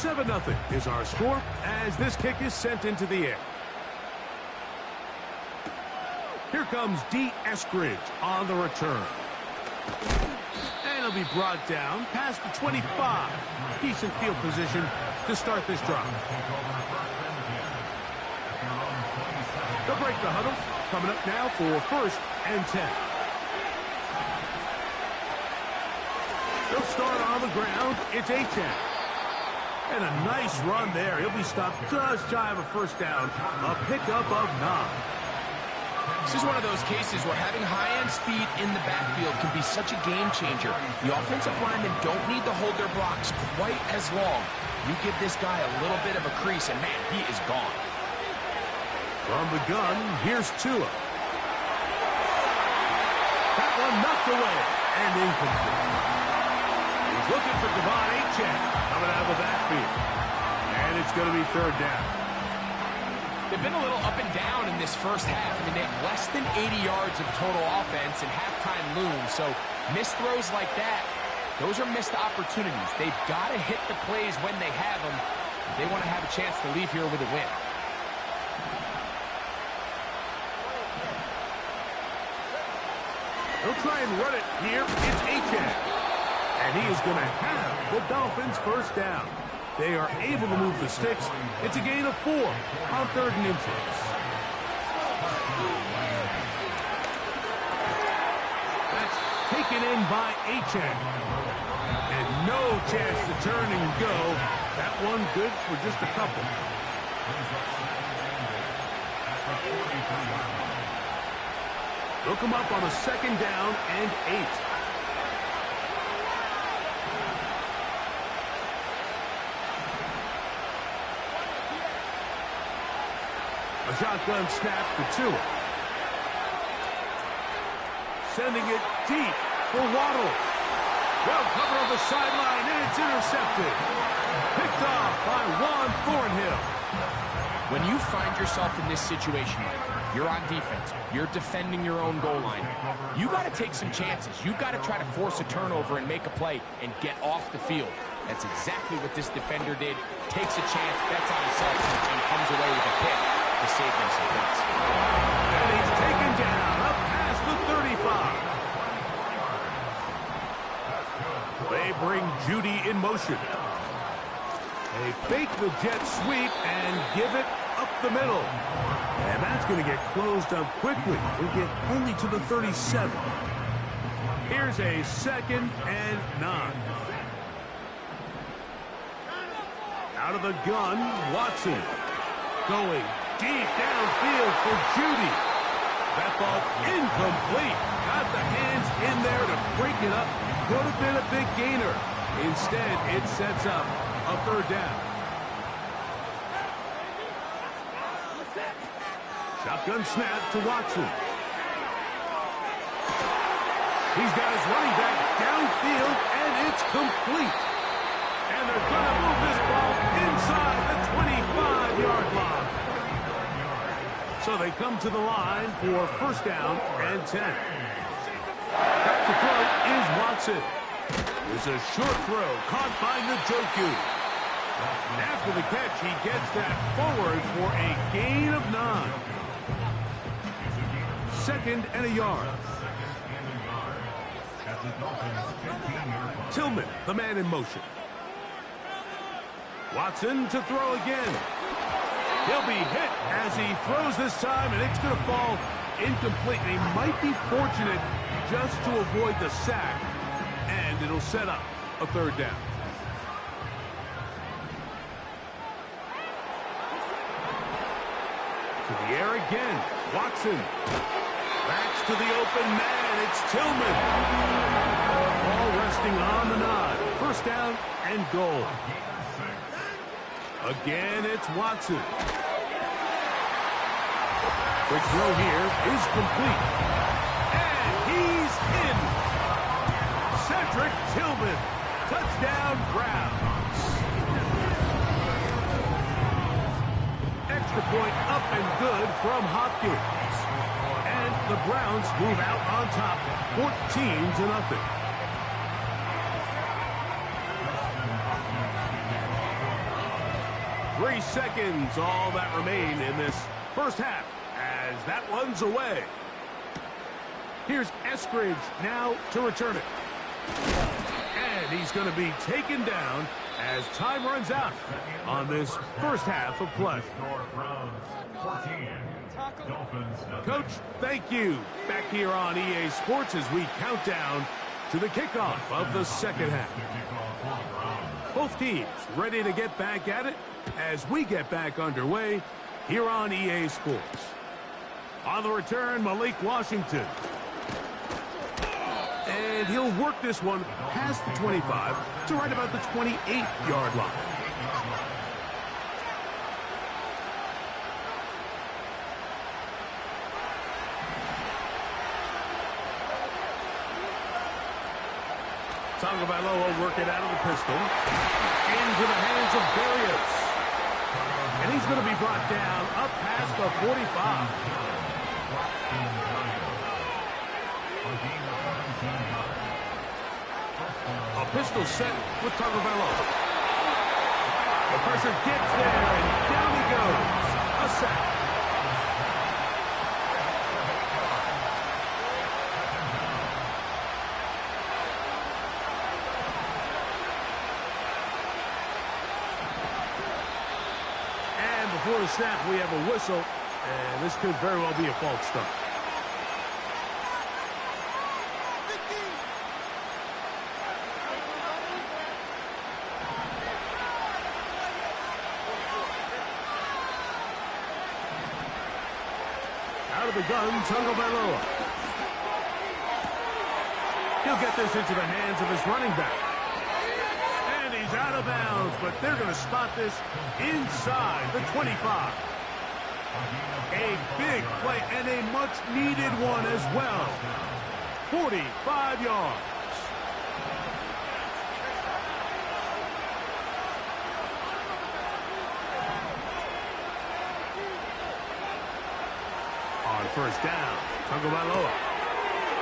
7-0 is our score as this kick is sent into the air. Here comes D. Eskridge on the return. And he'll be brought down past the 25. Decent field position to start this drive. They'll break the huddle. Coming up now for 1st and 10. They'll start on the ground. It's Achane. And a nice run there. He'll be stopped just shy of a 1st down. A pickup of 9. This is one of those cases where having high-end speed in the backfield can be such a game changer. The offensive linemen don't need to hold their blocks quite as long. You give this guy a little bit of a crease, and man, he is gone. From the gun, here's Tua. That one knocked away and incomplete. He's looking for Devon Achane coming out of the backfield. And it's going to be third down. They've been a little up and down in this first half. I mean, they have less than 80 yards of total offense and halftime looms. So missed throws like that, those are missed opportunities. They've got to hit the plays when they have them if they want to have a chance to leave here with a win. He'll try and run it here. It's Achane. And he is going to have the Dolphins first down. They are able to move the sticks. It's a gain of 4 on 3rd and inches. That's taken in by Achane. And no chance to turn and go. That one good for just a couple. They'll come up on a 2nd down and 8. A shotgun snap for Tua. Sending it deep for Waddle. Well cover on the sideline, and it's intercepted. Picked off by Juan Thornhill. When you find yourself in this situation, Mike, you're on defense, you're defending your own goal line, you got to take some chances. You got to try to force a turnover and make a play and get off the field. That's exactly what this defender did. Takes a chance, bets on himself, and comes away with a pick to save them some points. And he's taken down up past the 35. They bring Judy in motion. They fake the jet sweep and give it up the middle. And that's going to get closed up quickly. They'll get only to the 37. Here's a 2nd and 9. Out of the gun, Watson. Going deep downfield for Judy. That ball incomplete. Got the hands in there to break it up. Could have been a big gainer. Instead, it sets up a 3rd down. Shotgun snap to Watson. He's got his running back downfield, and it's complete. And they're going to move this ball inside the 25-yard line. So they come to the line for 1st down and 10. Back to throw is Watson. It's a short throw caught by Njoku. After the catch, he gets that forward for a gain of 9. 2nd and a yard. Tillman, the man in motion. Watson to throw again. He'll be hit as he throws this time, and it's going to fall incomplete. He might be fortunate just to avoid the sack, and it'll set up a 3rd down. To the air again. Watson. Backs to the open man. It's Tillman. Ball resting on the 9. 1st down and goal. Again, it's Watson. Quick throw here is complete. And he's in. Cedric Tillman. Touchdown, Browns. Extra point up and good from Hopkins. And the Browns move out on top, 14-0. 3 seconds, all that remain in this first half, as that one's away. Here's Eskridge now to return it. And he's going to be taken down as time runs out on this first half of play. Coach, thank you. Back here on EA Sports as we count down to the kickoff of the second half. Both teams ready to get back at it as we get back underway here on EA Sports. On the return, Malik Washington. And he'll work this one past the 25 to right about the 28-yard line. Tagovailoa working out of the pistol. Into the hands of Berrios. And he's going to be brought down up past the 45. A pistol set with Tagovailoa. The pressure gets there, and down he goes. A sack. And before the snap, we have a whistle, and this could very well be a false start. Out of the gun, Tagovailoa. He'll get this into the hands of his running back. And he's out of bounds, but they're going to spot this inside the 25. A big play and a much-needed one as well. 45 yards. On first down, Tagovailoa.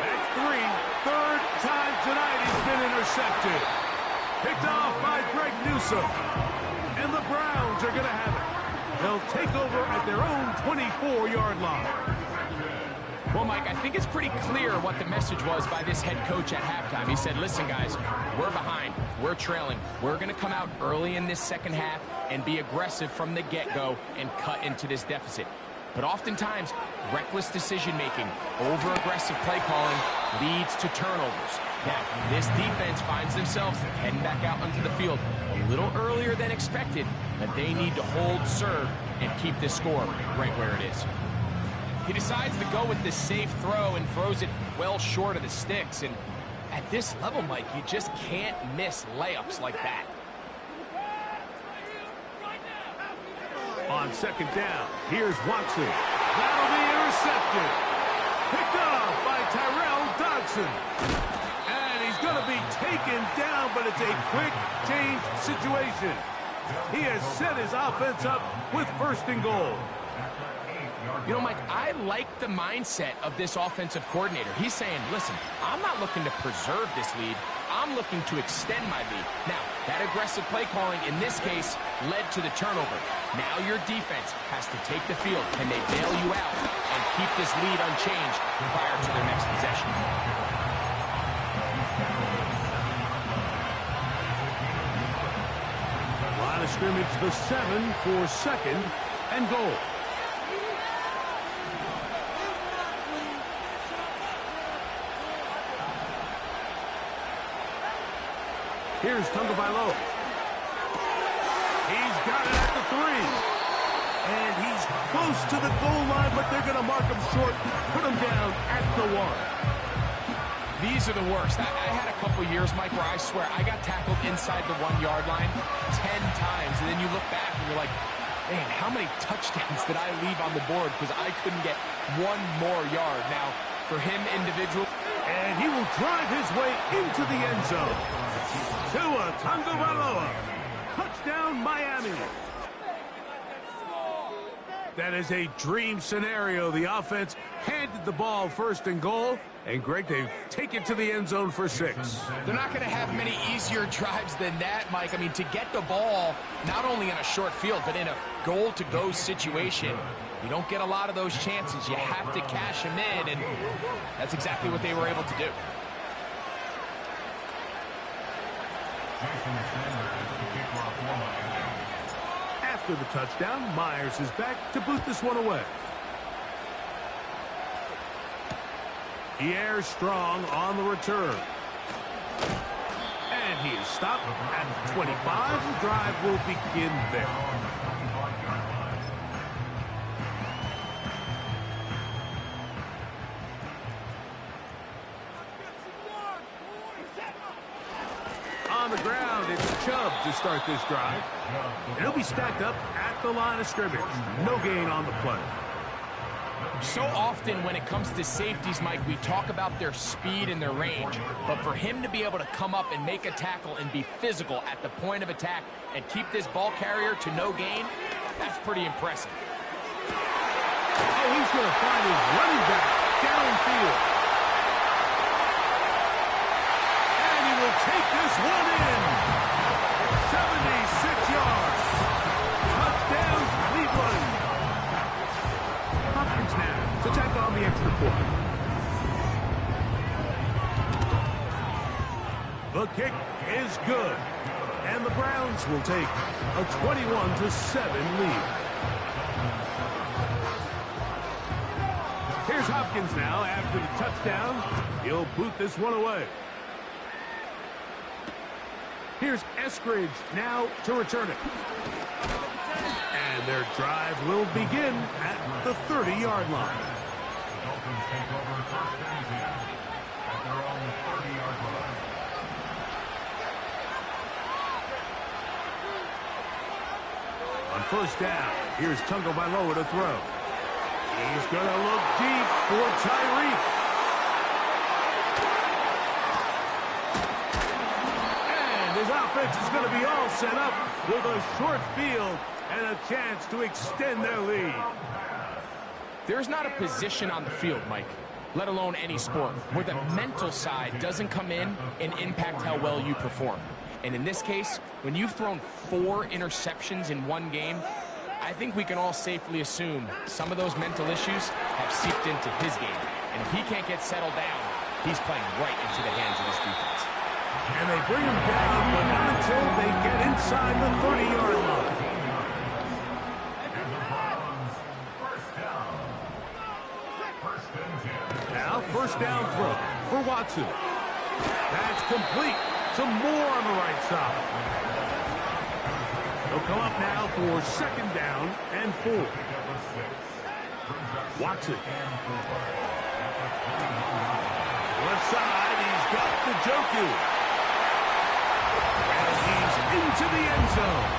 That's three. Third time tonight he's been intercepted. Picked off by Greg Newsome. And the Browns are going to have it. They'll take over at their own 24-yard line. Well, Mike, I think it's pretty clear what the message was by this head coach at halftime. He said, listen, guys, we're behind. We're trailing. We're going to come out early in this second half and be aggressive from the get-go and cut into this deficit. But oftentimes, reckless decision-making, over-aggressive play calling leads to turnovers. Now, this defense finds themselves heading back out onto the field a little earlier than expected, but they need to hold serve and keep this score right where it is. He decides to go with this safe throw and throws it well short of the sticks. And at this level, Mike, you just can't miss layups like that. On second down, here's Watson. That'll be intercepted. Picked off by Tyrell Dodson. And he's going to be taken down, but it's a quick change situation. He has set his offense up with first and goal. You know, Mike, I like the mindset of this offensive coordinator. He's saying, listen, I'm not looking to preserve this lead. I'm looking to extend my lead. Now, that aggressive play calling in this case led to the turnover. Now your defense has to take the field. Can they bail you out and keep this lead unchanged prior to their next possession? Line of scrimmage, the 7 for second and goal. Here's Tagovailoa. He's got it at the 3. And he's close to the goal line, but they're going to mark him short, put him down at the 1. These are the worst. I had a couple years, Mike, where I swear I got tackled inside the 1-yard line 10 times, and then you look back and you're like, man, how many touchdowns did I leave on the board because I couldn't get one more yard? Now, for him individual. And he will drive his way into the end zone. Tua Tagovailoa. Touchdown, Miami. That is a dream scenario. The offense handed the ball first and goal. And, Greg, they take it to the end zone for 6. They're not going to have many easier drives than that, Mike. I mean, to get the ball not only in a short field, but in a goal-to-go situation, you don't get a lot of those chances. You have to cash them in, and that's exactly what they were able to do. After the touchdown, Myers is back to boot this one away. Pierre Strong on the return. And he is stopped at 25. The drive will begin there. shove to start this drive. And he'll be stacked up at the line of scrimmage. No gain on the play. So often when it comes to safeties, Mike, we talk about their speed and their range. But for him to be able to come up and make a tackle and be physical at the point of attack and keep this ball carrier to no gain, that's pretty impressive. Oh, he's going to find his running back downfield. And he will take this one in. 76 yards. Touchdown, Cleveland. Hopkins now to take on the extra point. The kick is good. And the Browns will take a 21-7 lead. Here's Hopkins now after the touchdown. He'll boot this one away. Here's Eskridge now to return it. And their drive will begin at the 30-yard line. The Dolphins take over first and 10 at their own 30-yard line. On first down, here's Tagovailoa to throw. He's going to look deep for Tyreek. And his offense is going to be all set up with a short field and a chance to extend their lead. There's not a position on the field, Mike, let alone any sport, where the mental side doesn't come in and impact how well you perform. And in this case, when you've thrown 4 interceptions in one game, I think we can all safely assume some of those mental issues have seeped into his game. And if he can't get settled down, he's playing right into the hands of his defense. And they bring him down, but not until they get inside the 30-yard line. And the Browns, first down. First and 10. Now, first down throw for Watson. That's complete. Some more on the right side. They'll come up now for second down and 4. Watson. Left side, he's got the Joku. And he's into the end zone.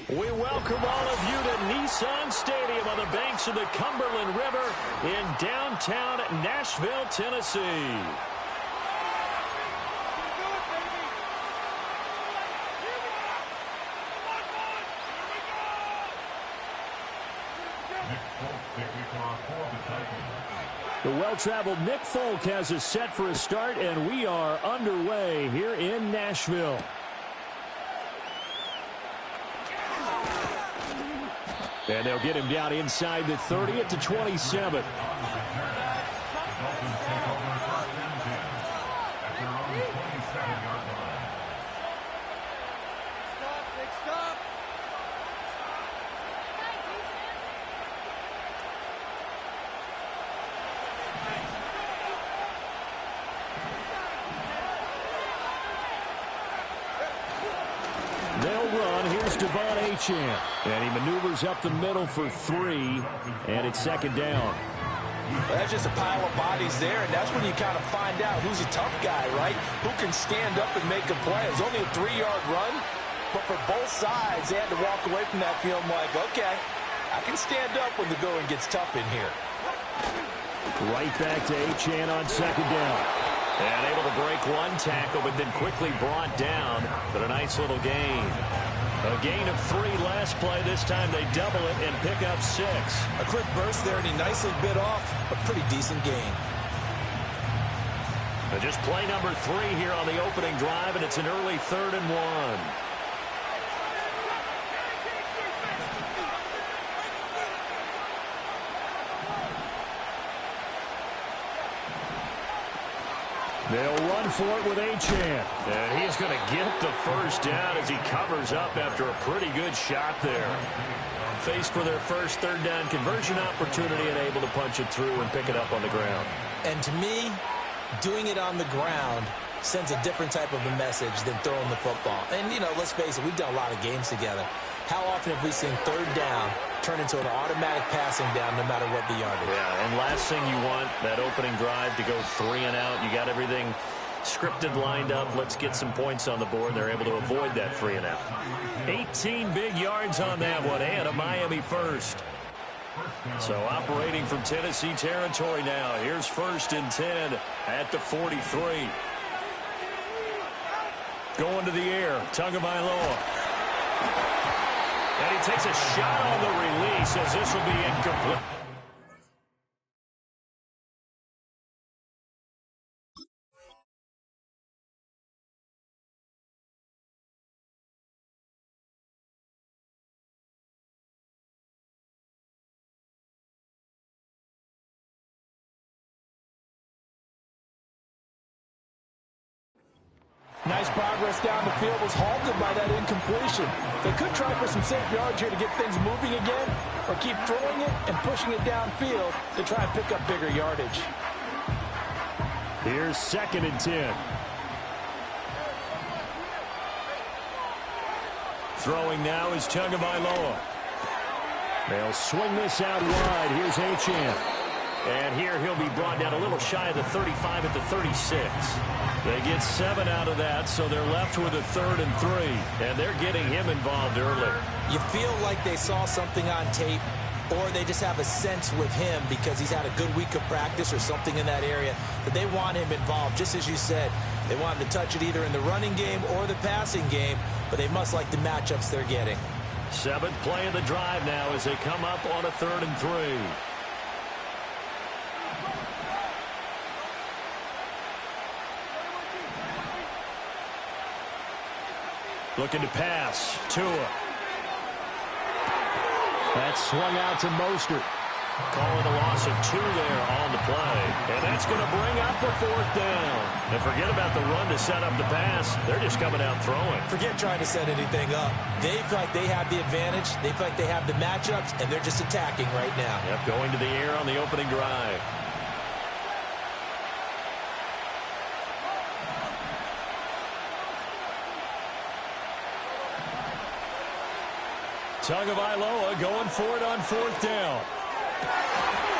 We welcome all of you to Nissan Stadium on the banks of the Cumberland River in downtown Nashville, Tennessee. The well-traveled Nick Folk has us set for a start, and we are underway here in Nashville. And they'll get him down inside the 30 at the 27. They'll run. Here's Devon Achane. And he maneuvers up the middle for 3. And it's second down. Well, that's just a pile of bodies there, and that's when you kind of find out who's a tough guy, right? Who can stand up and make a play. It was only a 3-yard run, but for both sides, they had to walk away from that field like, okay, I can stand up when the going gets tough in here. Right back to Achane on second down. And able to break one tackle, but then quickly brought down. But a nice little gain. A gain of 3 last play. This time they double it and pick up 6. A quick burst there, and he nicely bit off a pretty decent gain. And just play number 3 here on the opening drive, and it's an early 3rd and 1. They'll run for it with Achane. And he's going to get the first down as he covers up after a pretty good shot there. Faced for their first 3rd down conversion opportunity and able to punch it through and pick it up on the ground. And to me, doing it on the ground sends a different type of a message than throwing the football. And, you know, let's face it, we've done a lot of games together. How often have we seen 3rd down turn into an automatic passing down no matter what the yardage? Yeah, and last thing you want, that opening drive to go 3 and out. You got everything scripted, lined up. Let's get some points on the board. They're able to avoid that 3 and out. 18 big yards on that one, and a Miami first. So operating from Tennessee territory now. Here's 1st and 10 at the 43. Going to the air, Tagovailoa. And he takes a shot on the release as this will be incomplete. Nice progress down the field was halted by that incompletion. They could try for some safe yards here to get things moving again, or keep throwing it and pushing it downfield to try and pick up bigger yardage. Here's 2nd and 10. Throwing now is Tagovailoa. They'll swing this out wide. Here's Achane. And here he'll be brought down a little shy of the 35 at the 36. They get 7 out of that, so they're left with a 3rd and 3. And they're getting him involved early. You feel like they saw something on tape, or they just have a sense with him because he's had a good week of practice or something in that area that they want him involved. Just as you said, they want him to touch it either in the running game or the passing game, but they must like the matchups they're getting. 7th play of the drive now as they come up on a 3rd and 3. Looking to pass. Tua. That's swung out to Mostert. Calling a loss of 2 there on the play. And that's going to bring up a 4th down. And forget about the run to set up the pass. They're just coming out throwing. Forget trying to set anything up. They feel like they have the advantage. They feel like they have the matchups, and they're just attacking right now. Yep, going to the air on the opening drive. Tagovailoa going for it on 4th down.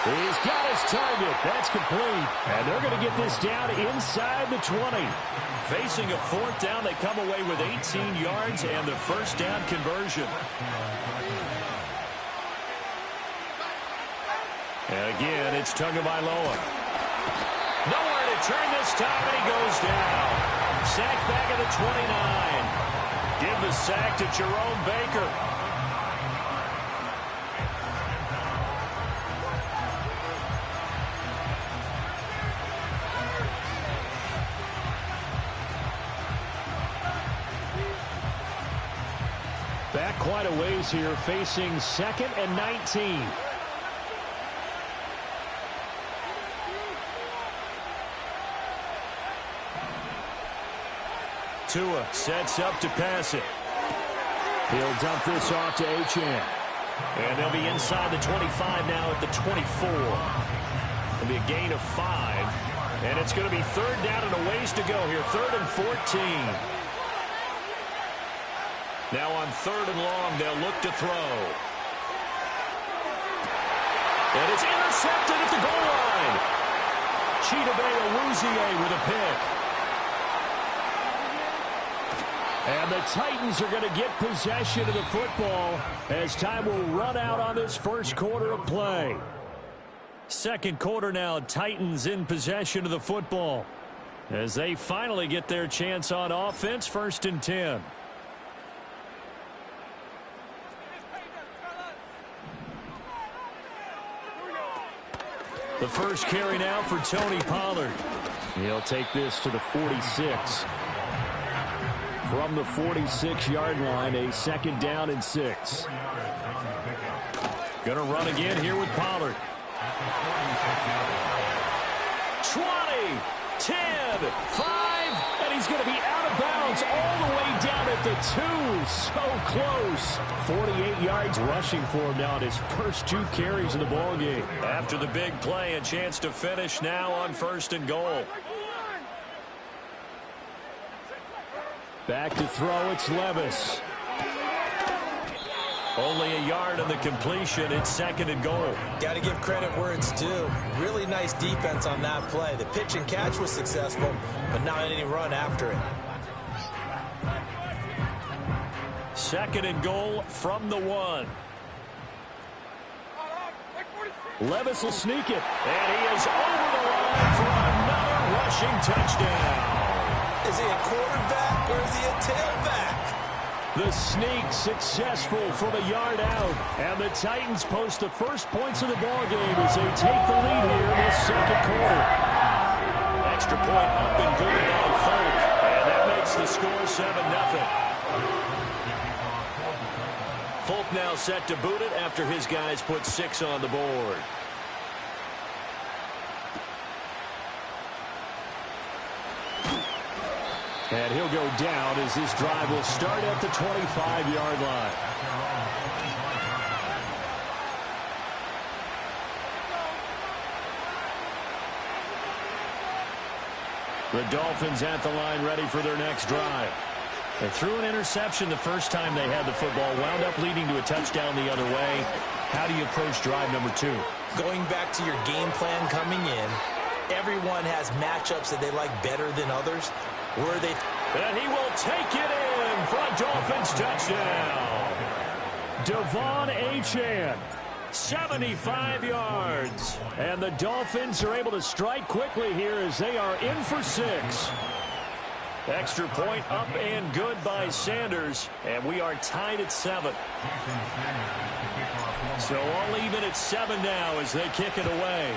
He's got his target. That's complete. And they're going to get this down inside the 20. Facing a fourth down, they come away with 18 yards and the first down conversion. And again, it's Tagovailoa. Nowhere to turn this time, and he goes down. Sacked back at the 29. Give the sack to Jerome Baker. Back quite a ways here, facing 2nd and 19. Tua sets up to pass it. He'll dump this off to Achane. And they'll be inside the 25 now at the 24. It'll be a gain of 5. And it's going to be 3rd down and a ways to go here. 3rd and 14. Now on 3rd and long, they'll look to throw. And it's intercepted at the goal line. Chidobe Awuzie with a pick. And the Titans are going to get possession of the football as time will run out on this first quarter of play. Second quarter now, Titans in possession of the football as they finally get their chance on offense, 1st and 10. The first carry now for Tony Pollard. He'll take this to the 46. From the 46-yard line, a 2nd down and 6. Gonna run again here with Pollard. 20, 10, 5, and he's going to be out of bounds all the way down at the 2. So close. 48 yards rushing for him now on his first 2 carries in the ballgame. After the big play, a chance to finish now on 1st and goal. Back to throw, it's Levis. Only a yard on the completion. It's 2nd and goal. Got to give credit where it's due. Really nice defense on that play. The pitch and catch was successful, but not any run after it. 2nd and goal from the 1. Levis will sneak it. And he is over the line for another rushing touchdown. Is he a quarterback or is he a tailback? The sneak successful from a yard out. And the Titans post the first points of the ballgame as they take the lead here in this 2nd quarter. Extra point up and good by Folk. And that makes the score 7-0. Folk now set to boot it after his guys put 6 on the board. And he'll go down as this drive will start at the 25-yard line. The Dolphins at the line ready for their next drive. They threw an interception the first time they had the football, wound up leading to a touchdown the other way. How do you approach drive number 2? Going back to your game plan coming in, everyone has matchups that they like better than others. Where they... And he will take it in for a Dolphins touchdown. Devon Achane, 75 yards. And the Dolphins are able to strike quickly here as they are in for 6. Extra point up and good by Sanders. And we are tied at 7. So all even at 7 now as they kick it away.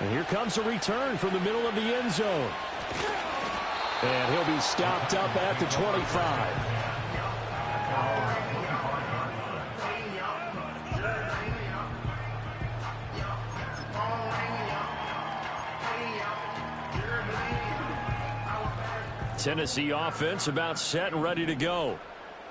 And here comes a return from the middle of the end zone. And he'll be stopped up at the 25. Tennessee offense about set and ready to go.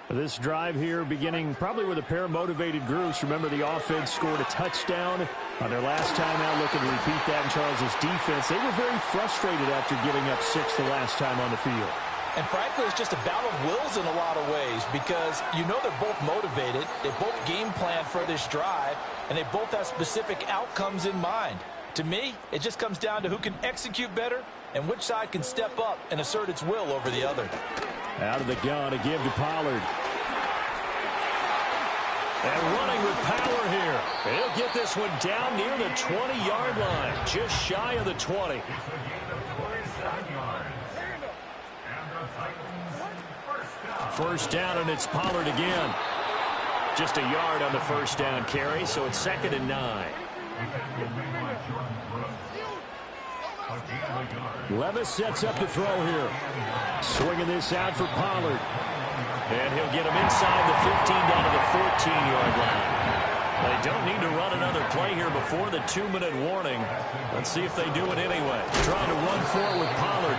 This drive here beginning probably with a pair of motivated groups. Remember, the offense scored a touchdown on their last time out, looking to repeat that in Charles's defense. They were very frustrated after giving up 6 the last time on the field. And frankly, it's just a battle of wills in a lot of ways because you know they're both motivated, they both game plan for this drive, and they both have specific outcomes in mind. To me, it just comes down to who can execute better and which side can step up and assert its will over the other. Out of the gun, a give to Pollard. And running with power here. He'll get this one down near the 20-yard line, just shy of the 20. First down, and it's Pollard again. Just a yard on the first down carry, so it's 2nd and 9. Levis sets up to throw here. Swinging this out for Pollard. And he'll get him inside the 15 down to the 14-yard line. They don't need to run another play here before the 2-minute warning. Let's see if they do it anyway. Trying to run for it with Pollard.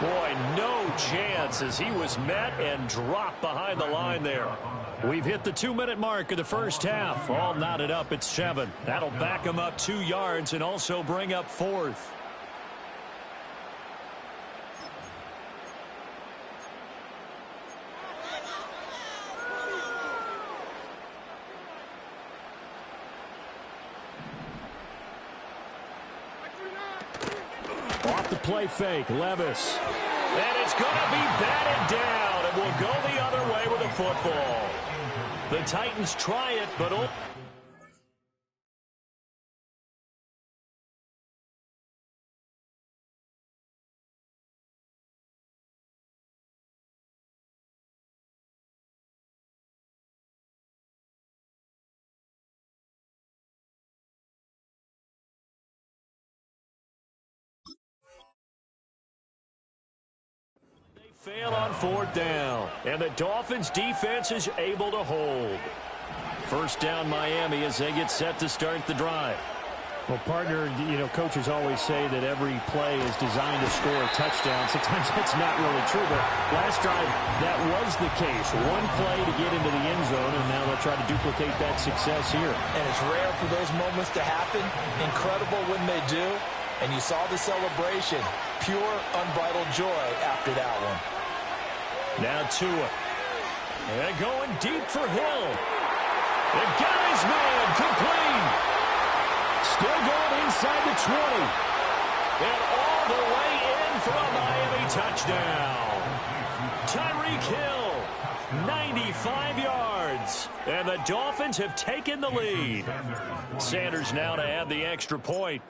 Boy, no chance as he was met and dropped behind the line there. We've hit the 2-minute mark of the first half. All knotted up at 7. That'll back him up 2 yards and also bring up 4th. Off the play fake, Levis. And it's going to be batted down, and will go the other way with a football. The Titans try it, but... fail on 4th down, and the Dolphins defense is able to hold. First down Miami as they get set to start the drive. Well, partner, you know, coaches always say that every play is designed to score a touchdown. Sometimes that's not really true, but last drive that was the case. One play to get into the end zone, and now they'll try to duplicate that success here. And it's rare for those moments to happen. Incredible when they do. And you saw the celebration. Pure, unbridled joy after that one. Now Tua. And going deep for Hill. The guy's man complete. Still going inside the 20. And all the way in for a Miami touchdown. Tyreek Hill, 95 yards. And the Dolphins have taken the lead. Sanders now to add the extra point.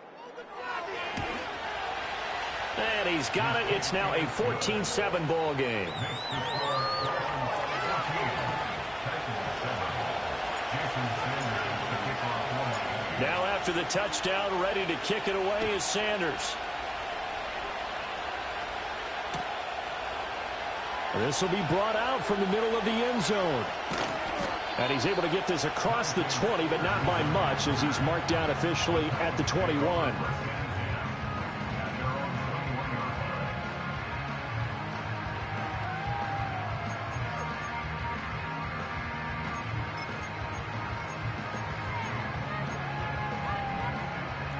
And he's got it. It's now a 14-7 ball game. Now after the touchdown, ready to kick it away is Sanders. This will be brought out from the middle of the end zone. And he's able to get this across the 20, but not by much as he's marked down officially at the 21.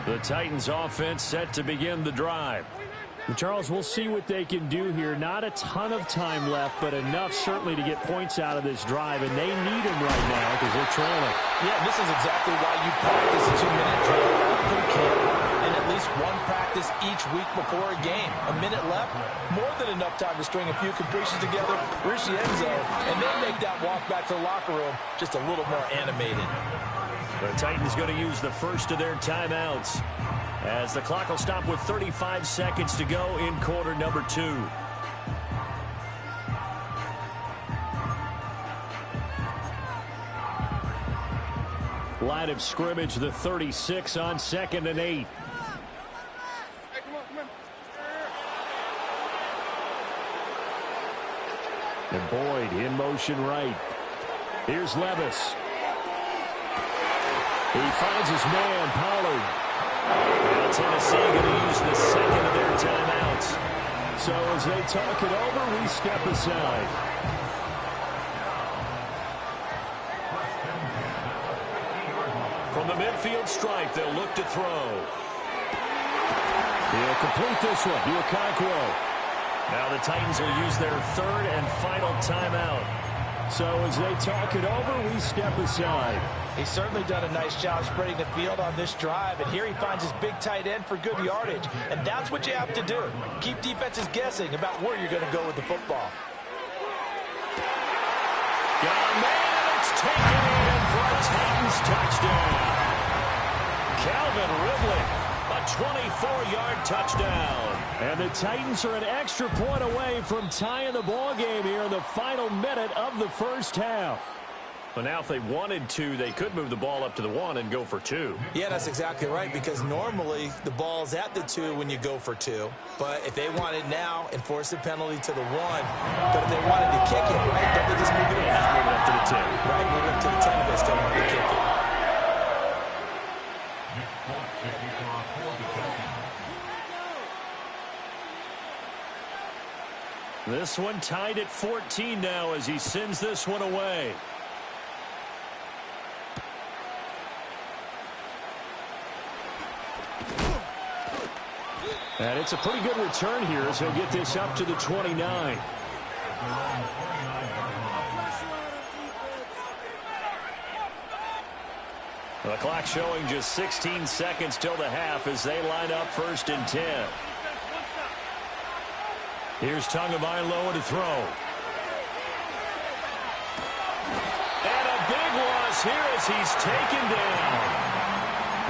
The Titans offense set to begin the drive. And Charles, we'll see what they can do here. Not a ton of time left, but enough certainly to get points out of this drive, and they need them right now because they're trailing. Yeah, this is exactly why you practice a 2-minute drill through camp and at least one practice each week before a game. A minute left, more than enough time to string a few completions together, reach the end zone, and then make that walk back to the locker room just a little more animated. The Titans going to use the first of their timeouts as the clock will stop with 35 seconds to go in quarter number 2. Line of scrimmage, the 36 on 2nd and 8. And Boyd in motion right. Here's Levis. He finds his man, Pollard. Now Tennessee going to use the second of their timeouts. So as they talk it over, we step aside. From the midfield stripe, they'll look to throw. He'll complete this one to Okonkwo. Now the Titans will use their third and final timeout. So as they talk it over, we step aside. He's certainly done a nice job spreading the field on this drive, and here he finds his big tight end for good yardage. And that's what you have to do. Keep defenses guessing about where you're going to go with the football. Got a man, it's taken in for a Titans touchdown. Calvin Ridley, a 24-yard touchdown. And the Titans are an extra point away from tying the ball game here in the final minute of the first half. But now if they wanted to, they could move the ball up to the 1 and go for 2. Yeah, that's exactly right, because normally the ball's at the 2 when you go for 2. But if they want it now, enforce the penalty to the 1. But if they wanted to kick it, right, don't they just move it up? Just move it up to the 10. Right, move it up to the 10 if they still want to kick it. This one tied at 14 now as he sends this one away. And it's a pretty good return here as he'll get this up to the 29. The clock showing just 16 seconds till the half as they line up 1st and 10. Here's Tagovailoa to throw. And a big loss here as he's taken down.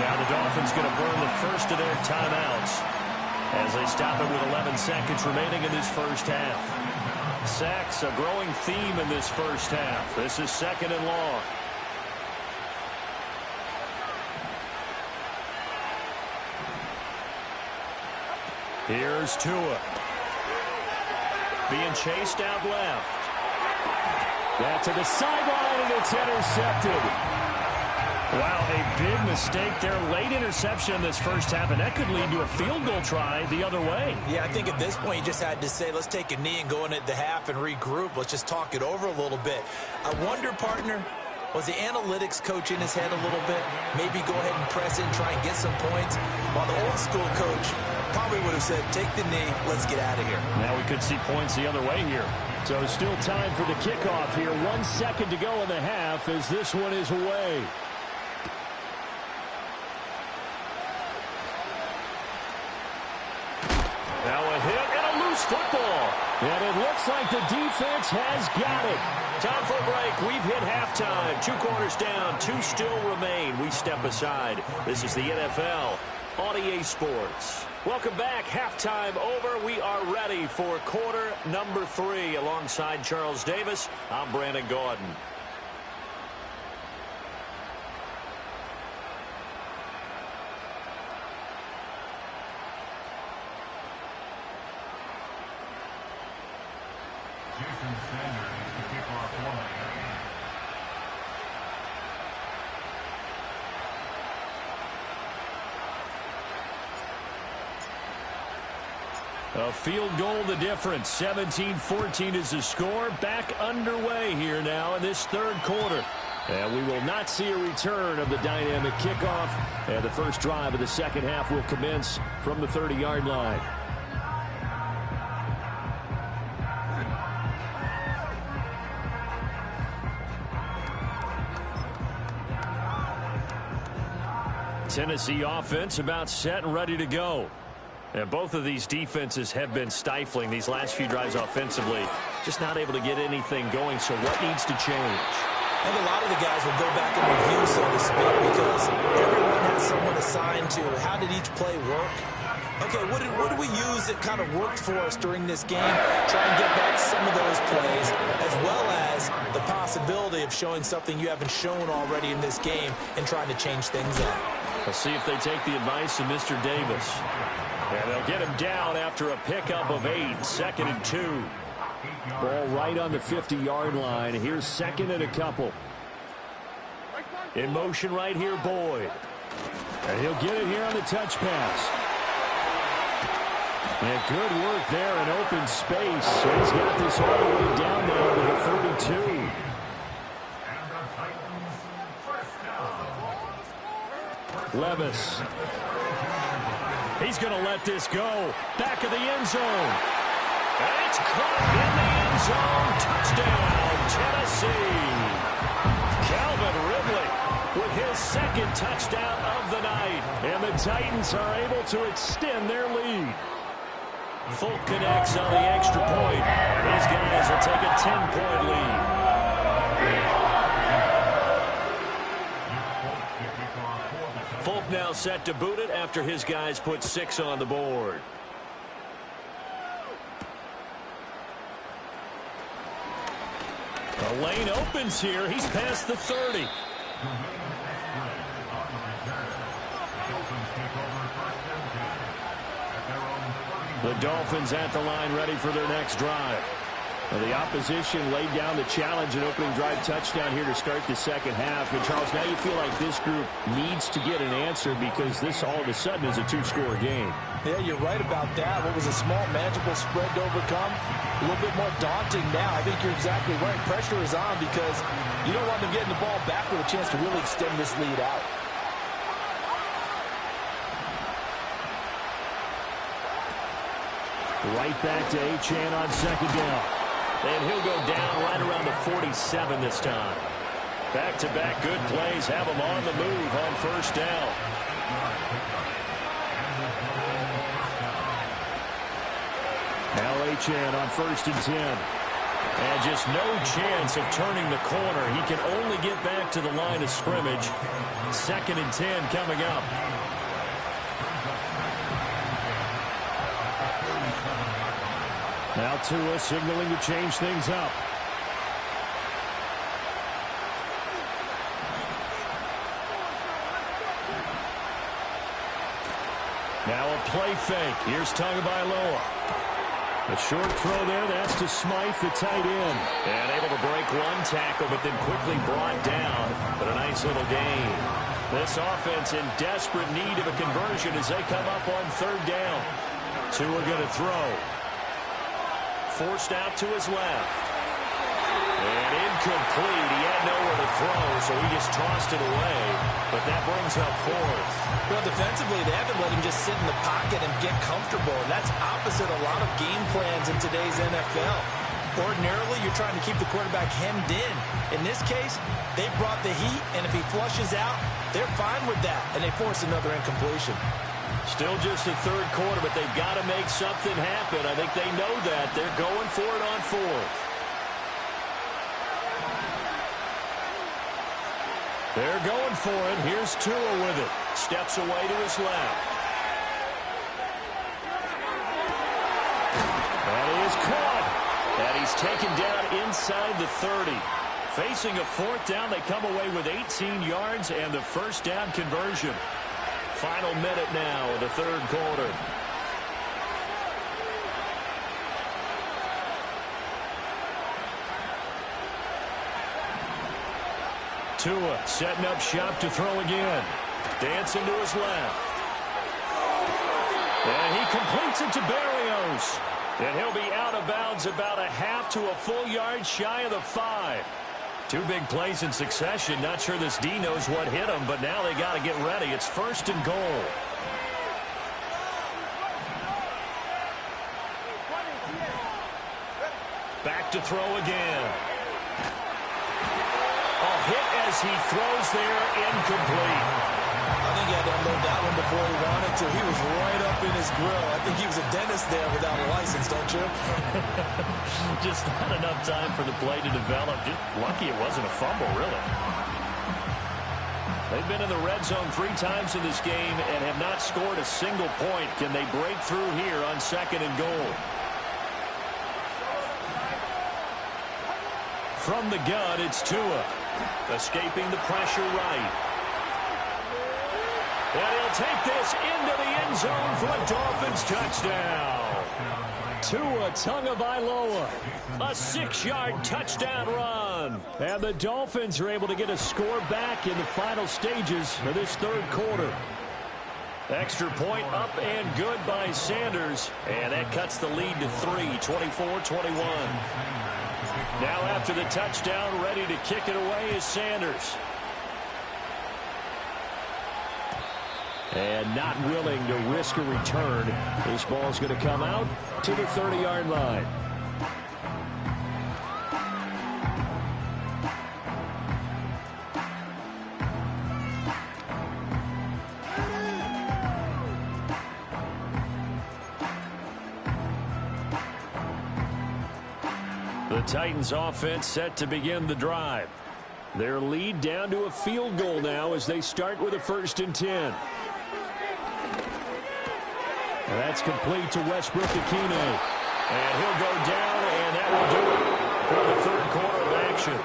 Now the Dolphins going to burn the first of their timeouts as they stop it with 11 seconds remaining in this first half. Sacks, a growing theme in this first half. This is 2nd and long. Here's Tua. Being chased out left. That to the sideline, and it's intercepted. Wow, a big mistake there. Late interception in this first half, and that could lead to a field goal try the other way. Yeah, I think at this point you just had to say, let's take a knee and go into the half and regroup. Let's just talk it over a little bit. I wonder, partner, was the analytics coach in his head a little bit? Maybe go ahead and press in, try and get some points. While the old school coach probably would have said, take the knee, let's get out of here. Now we could see points the other way here. So still time for the kickoff here. 1 second to go in the half as this one is away. Now a hit and a loose football. And it looks like the defense has got it. Time for a break. We've hit halftime. 2 quarters down. 2 still remain. We step aside. This is the NFL on EA Sports. Welcome back. Halftime over. We are ready for quarter number 3. Alongside Charles Davis, I'm Brandon Gaudin. A field goal the difference. 17-14 is the score. Back underway here now in this 3rd quarter. And we will not see a return of the dynamic kickoff. And the first drive of the second half will commence from the 30-yard line. Tennessee offense about set and ready to go. And both of these defenses have been stifling these last few drives offensively. Just not able to get anything going, so what needs to change? I think a lot of the guys will go back and review, so to speak, because everyone has someone assigned to how did each play work. Okay, what did we use that kind of worked for us during this game? Try and get back some of those plays, as well as the possibility of showing something you haven't shown already in this game and trying to change things up. Let's see if they take the advice of Mr. Davis. And they'll get him down after a pickup of 8. 2nd and 2. Ball right on the 50-yard line. Here's 2nd and a couple. In motion right here, Boyd. And he'll get it here on the touch pass. And good work there in open space. So he's got this all the way down now to the 32. Levis. He's going to let this go. Back of the end zone. And it's caught in the end zone. Touchdown, Tennessee. Calvin Ridley with his second touchdown of the night. And the Titans are able to extend their lead. Folk connects on the extra point. These guys will take a 10-point lead. Folk now set to boot it after his guys put 6 on the board. The lane opens here. He's past the 30. The Dolphins at the line ready for their next drive. Well, the opposition laid down the challenge and opening drive touchdown here to start the second half. And, Charles, now you feel like this group needs to get an answer because this all of a sudden is a 2-score game. Yeah, you're right about that. What was a small, manageable spread to overcome, a little bit more daunting now. I think you're exactly right. Pressure is on because you don't want them getting the ball back with a chance to really extend this lead out. Right back to Achane on second down. And he'll go down right around the 47 this time. Back-to-back good plays have him on the move on first down. Now Achane on 1st and 10. And just no chance of turning the corner. He can only get back to the line of scrimmage. 2nd and 10 coming up. Now Tua signaling to change things up. Now a play fake. Here's Tagovailoa. A short throw there. That's to Smythe, the tight end. And able to break one tackle, but then quickly brought down. But a nice little gain. This offense in desperate need of a conversion as they come up on 3rd down. Tua going to throw. Forced out to his left. And incomplete. He had nowhere to throw, so he just tossed it away. But that brings up 4th. Well, defensively, they haven't let him just sit in the pocket and get comfortable. And that's opposite a lot of game plans in today's NFL. Ordinarily, you're trying to keep the quarterback hemmed in. In this case, they brought the heat, and if he flushes out, they're fine with that. And they force another incompletion. Still just the 3rd quarter, but they've got to make something happen. I think they know that. They're going for it on 4th. They're going for it. Here's Tua with it. Steps away to his left. That is caught. And he's taken down inside the 30. Facing a 4th down, they come away with 18 yards and the 1st down conversion. Final minute now of the 3rd quarter. Tua setting up shop to throw again. Dancing to his left. And he completes it to Berrios. And he'll be out of bounds about a half to a full yard shy of the 5. 2 big plays in succession. Not sure this D knows what hit him, but now they got to get ready. It's 1st and goal. Back to throw again. Hit as he throws there, incomplete. I think he had to unload that one before he wanted to. He was right up in his grill. I think he was a dentist there without a license, don't you? Just not enough time for the play to develop. Just lucky it wasn't a fumble, really. They've been in the red zone 3 times in this game and have not scored a single point. Can they break through here on 2nd and goal? From the gun, it's Tua. Escaping the pressure right. And he'll take this into the end zone for a Dolphins touchdown. Tua Tagovailoa. A 6-yard touchdown run. And the Dolphins are able to get a score back in the final stages of this 3rd quarter. Extra point up and good by Sanders. And that cuts the lead to 3, 24-21. Now after the touchdown, ready to kick it away is Sanders. And not willing to risk a return. This ball's going to come out to the 30-yard line. The Titans offense set to begin the drive. Their lead down to a field goal now as they start with a 1st and 10. And that's complete to Westbrook-Ikhine. And he'll go down, and that will do it for the 3rd quarter of action.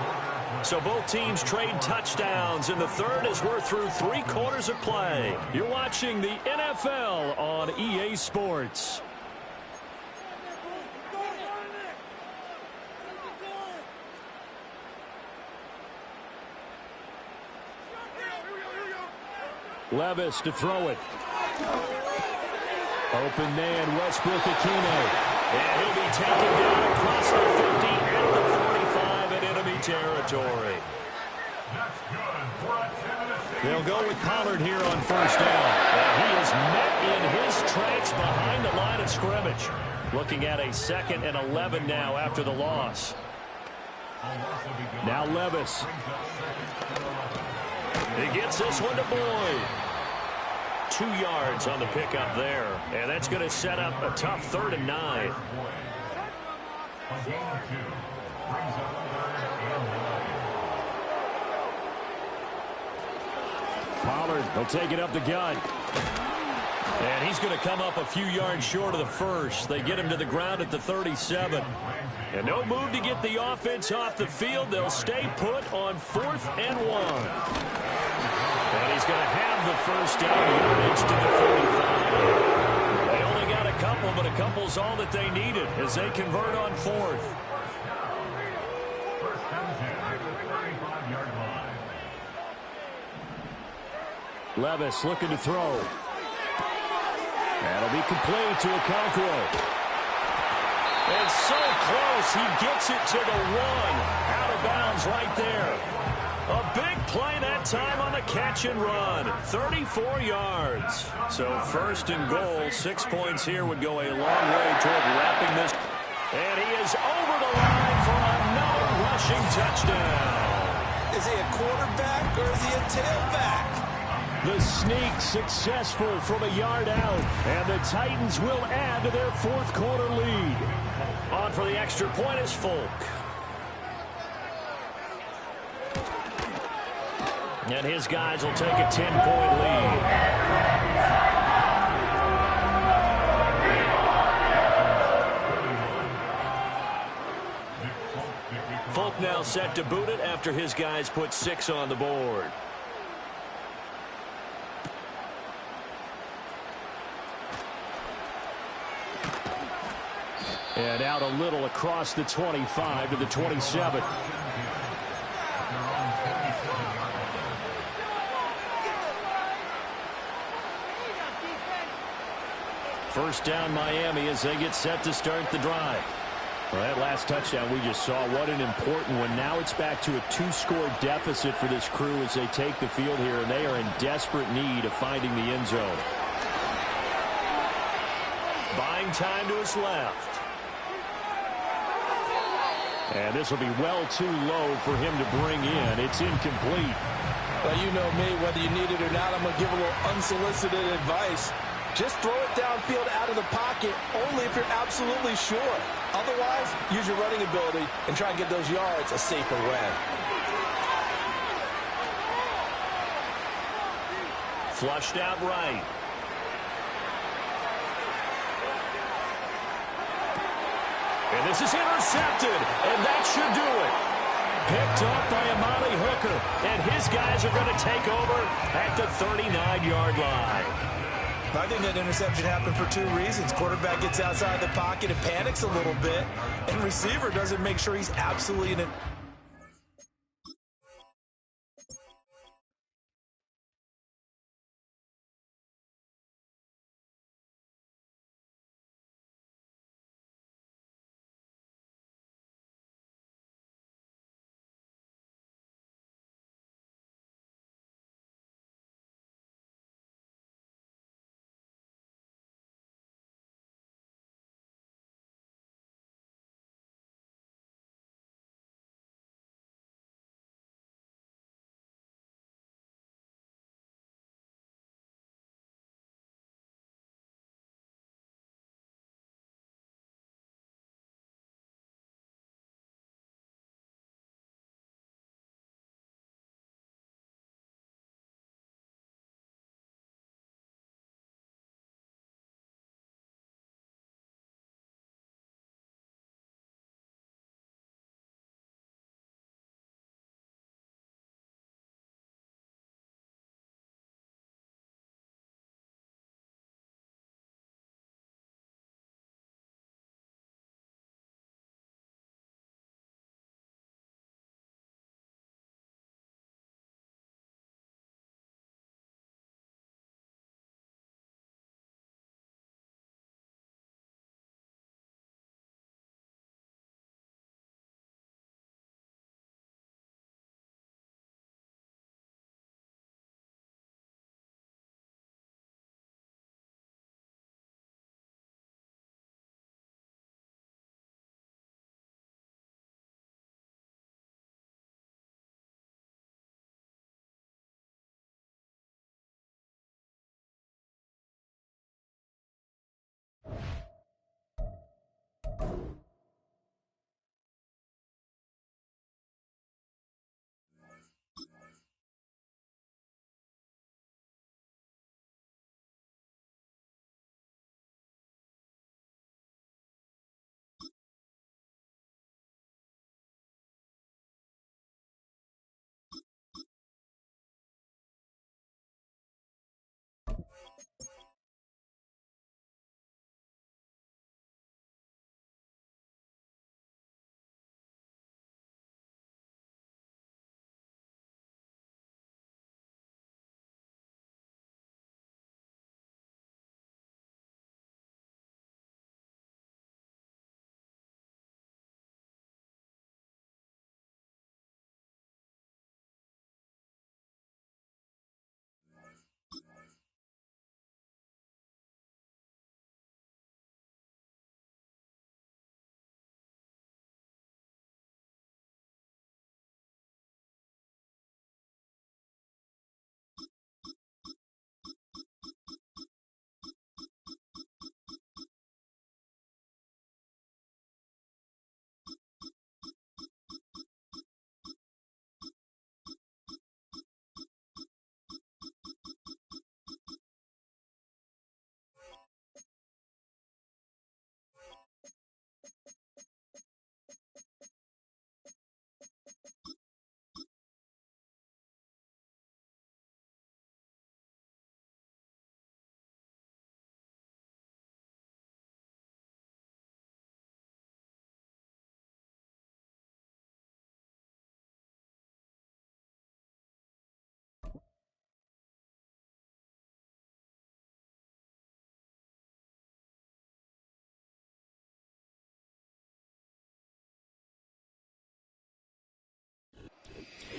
So both teams trade touchdowns in the 3rd as we're through 3 quarters of play. You're watching the NFL on EA Sports. Levis to throw it. Open man, Westbrook-Ikhine. And he'll be taken down across the 50 at the 45 in enemy territory. They'll go with Pollard here on 1st down. And he is met in his tracks behind the line of scrimmage. Looking at a 2nd and 11 now after the loss. Now Levis. He gets this one to Boyd. 2 yards on the pickup there. And that's going to set up a tough 3rd and 9. Pollard will take it up the gut. And he's going to come up a few yards short of the 1st. They get him to the ground at the 37. And no move to get the offense off the field. They'll stay put on 4th and 1. And he's going to have the 1st down yardage to the 45. They only got a couple, but a couple's all that they needed as they convert on 4th. Levis looking to throw. That'll be complete to Okonkwo. And so close, he gets it to the 1. Out of bounds right there. A big play that time on the catch and run. 34 yards. So 1st and goal, 6 points here would go a long way toward wrapping this. And he is over the line for another rushing touchdown. Is he a quarterback or is he a tailback? The sneak successful from a yard out. And the Titans will add to their 4th quarter lead. On for the extra point is Folk. And his guys will take a 10-point lead. Folk now set to boot it after his guys put 6 on the board. And out a little across the 25 to the 27. First down Miami as they get set to start the drive. Well, that last touchdown we just saw, what an important one. Now it's back to a 2-score deficit for this crew as they take the field here, and they are in desperate need of finding the end zone. Buying time to his left. And this will be well too low for him to bring in. It's incomplete. Well, you know me, whether you need it or not, I'm going to give a little unsolicited advice. Just throw it downfield out of the pocket only if you're absolutely sure. Otherwise, use your running ability and try and get those yards a safer way. Flushed out right. And this is intercepted, and that should do it. Picked up by Amani Hooker, and his guys are going to take over at the 39-yard line. I think that interception happened for 2 reasons. Quarterback gets outside the pocket and panics a little bit, and receiver doesn't make sure he's absolutely in it.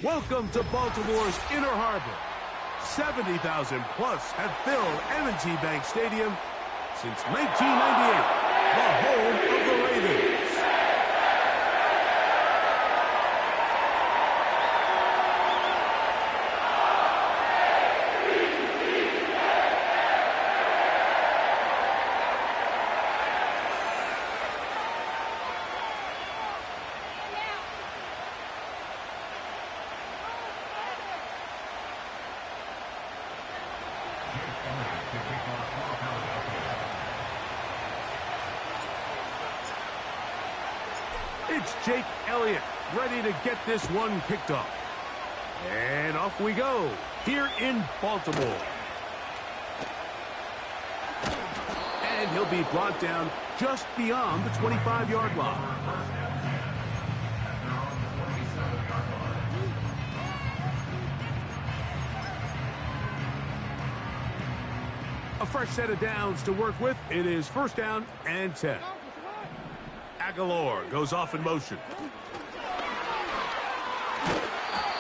Welcome to Baltimore's Inner Harbor. 70,000 plus have filled M&T Bank Stadium since 1998, the home of the Ravens. It's Jake Elliott ready to get this one kicked off. And off we go here in Baltimore. And he'll be brought down just beyond the 25-yard line. A fresh set of downs to work with. It is first down and 10. Aguilar goes off in motion.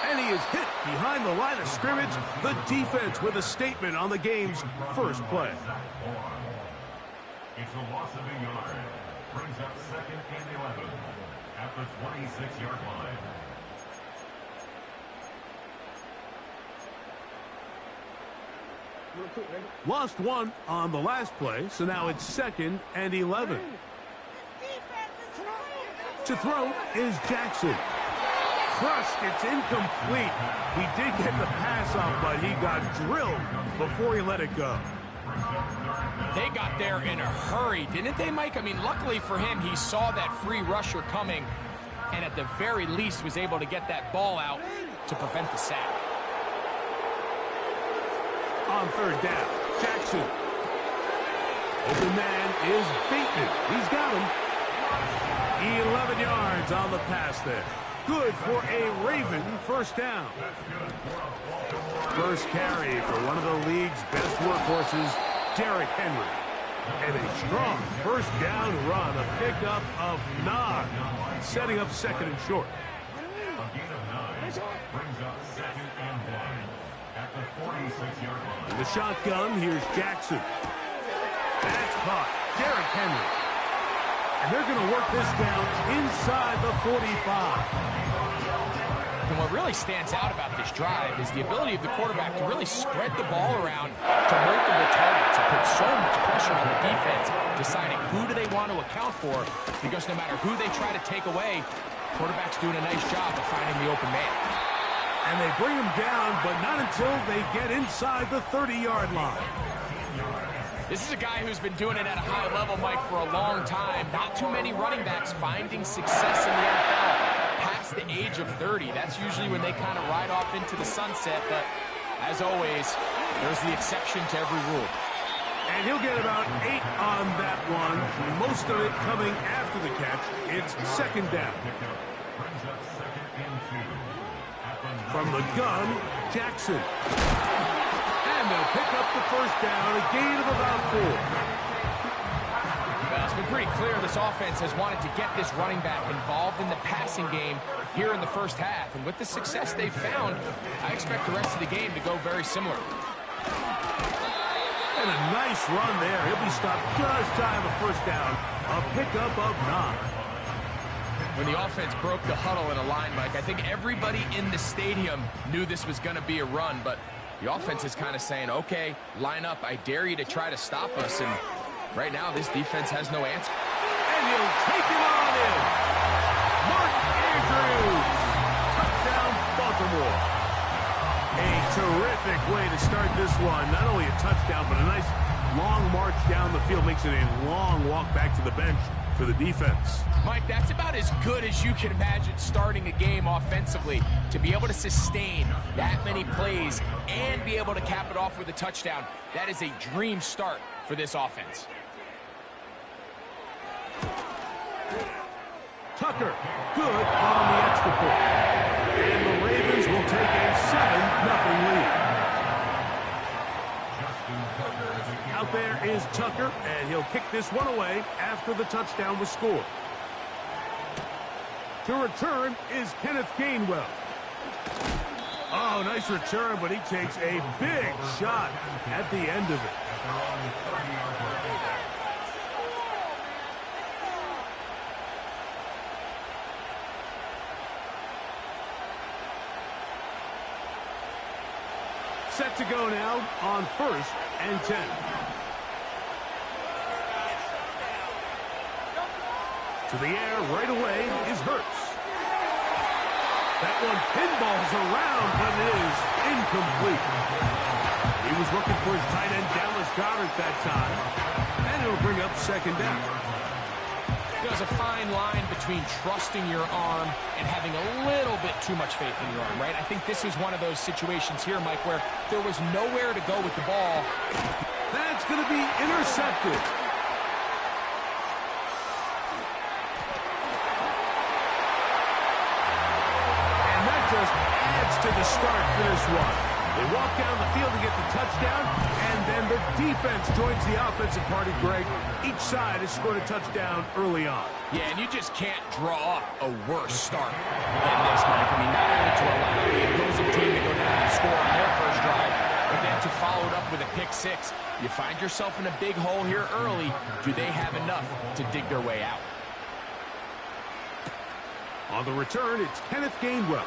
And he is hit behind the line of scrimmage. The defense with a statement on the game's first play. It's a loss of a yard. Brings up second and 11 at the 26-yard line. Lost one on the last play, so now it's second and 11. To throw is Jackson. Crushed, it's incomplete. He did get the pass off, but he got drilled before he let it go. They got there in a hurry, didn't they, Mike? I mean, luckily for him, he saw that free rusher coming, and at the very least was able to get that ball out to prevent the sack. On third down, Jackson. Open man is Bateman. He's got him. 11 yards on the pass there. Good for a Raven first down. First carry for one of the league's best workhorses, Derrick Henry. And a strong first down run, a pickup of 9, setting up second and short. A gain of 9 brings up second and 1 at the 46-yard line. In the shotgun, here's Jackson. That's caught. Derrick Henry. And they're going to work this down inside the 45. And what really stands out about this drive is the ability of the quarterback to really spread the ball around to multiple targets and put so much pressure on the defense, deciding who do they want to account for, because no matter who they try to take away, quarterback's doing a nice job of finding the open man. And they bring him down, but not until they get inside the 30-yard line. This is a guy who's been doing it at a high level, Mike, for a long time. Not too many running backs finding success in the NFL past the age of 30. That's usually when they kind of ride off into the sunset, but as always, there's the exception to every rule. And he'll get about 8 on that one, most of it coming after the catch. It's second down. Brings up second and 2. From the gun, Jackson. And they'll pick up the first down, a gain of about 4. Well, it's been pretty clear this offense has wanted to get this running back involved in the passing game here in the first half. And with the success they've found, I expect the rest of the game to go very similar. And a nice run there. He'll be stopped just shy of a first down. A pickup of 9. When the offense broke the huddle in a line, Mike, I think everybody in the stadium knew this was going to be a run, but the offense is kind of saying, okay, line up, I dare you to try to stop us, and right now this defense has no answer. And he'll take it on in. Mark Andrews. Touchdown, Baltimore. A terrific way to start this one. Not only a touchdown, but a nice long march down the field. Makes it a long walk back to the bench for the defense. Mike, that's about as good as you can imagine starting a game offensively. To be able to sustain that many plays and be able to cap it off with a touchdown, that is a dream start for this offense. Tucker, good on the extra point. And the Ravens will take a 7-0 lead. Out there is Tucker, and he'll kick this one away after the touchdown was scored. To return is Kenneth Gainwell. Oh, nice return, but he takes a big shot at the end of it. Set to go now on 1st and 10. To the air right away is Hurts. That one pinballs around, but it is incomplete. He was looking for his tight end, Dallas Goedert, that time. And it'll bring up 2nd down. There's a fine line between trusting your arm and having a little bit too much faith in your arm, right? I think this is one of those situations here, Mike, where there was nowhere to go with the ball. That's going to be intercepted. And that just adds to the start for this one. They walk down the field to get the touchdown, and then the defense joins the offensive party, Greg. Each side has scored a touchdown early on. Yeah, and you just can't draw up a worse start than this, Mike. I mean, not only to allow the opposing team to go down and score on their first drive, but then to follow it up with a pick six. You find yourself in a big hole here early. Do they have enough to dig their way out? On the return, it's Kenneth Gainwell.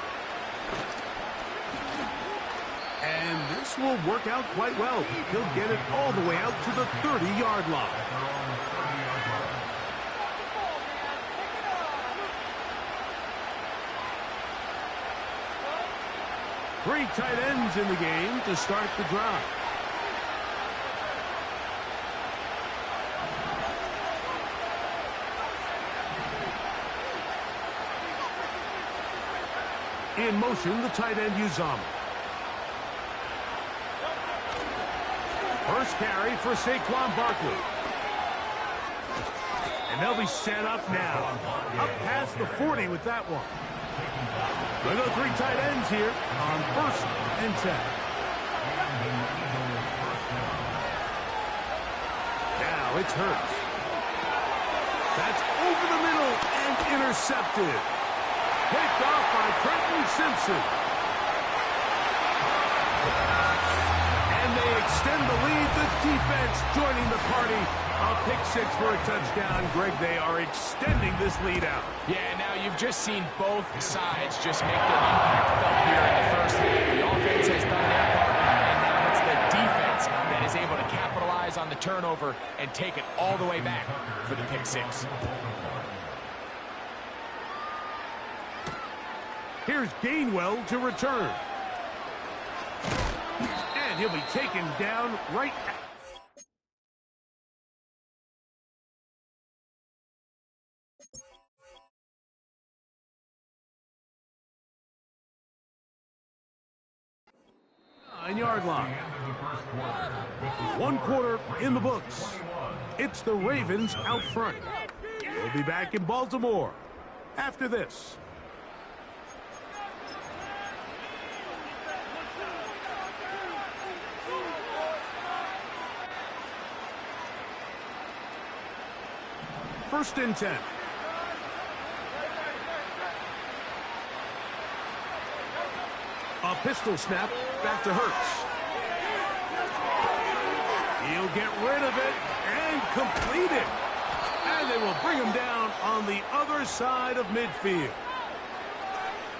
And this will work out quite well. He'll get it all the way out to the 30-yard line. Three tight ends in the game to start the drive. In motion, the tight end Uzama. First carry for Saquon Barkley. And they'll be set up now. Up past the 40 with that one. We'll go three tight ends here on 1st and 10. Now it's Hurts. That's over the middle and intercepted. Picked off by Trenton Simpson. And they extend the lead. The defense joining the party. A pick six for a touchdown. Greg, they are extending this lead out. Yeah, now you've just seen both sides just make their impact felt here in the first half. The offense has done their part, and now it's the defense that is able to capitalize on the turnover and take it all the way back for the pick six. Here's Gainwell to return. And he'll be taken down right at the 9-yard line. 1 quarter in the books. It's the Ravens out front. We'll be back in Baltimore after this. First and 10. A pistol snap back to Hurts. He'll get rid of it and complete it. And they will bring him down on the other side of midfield.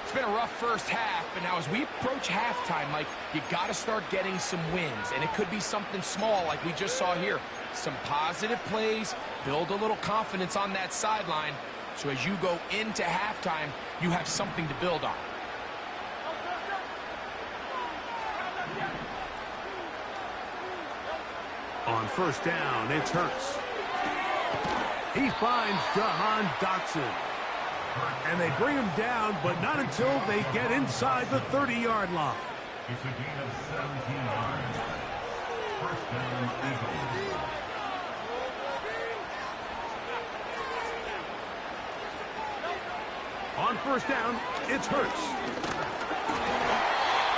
It's been a rough first half, but now as we approach halftime, Mike, you got to start getting some wins. And it could be something small like we just saw here. Some positive plays, build a little confidence on that sideline. So as you go into halftime, you have something to build on. On first down, it's Hurts. He finds Jahan Dotson. And they bring him down, but not until they get inside the 30-yard line. It's a gain of 17 yards. First down, Eagles. On first down, it's Hurts.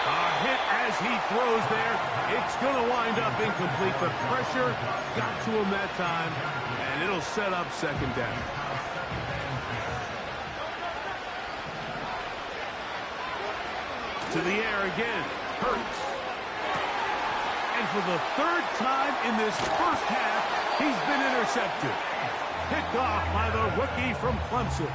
A hit as he throws there. It's going to wind up incomplete. The pressure got to him that time, and it'll set up second down. To the air again. Hurts. And for the third time in this first half, he's been intercepted. Picked off by the rookie from Clemson.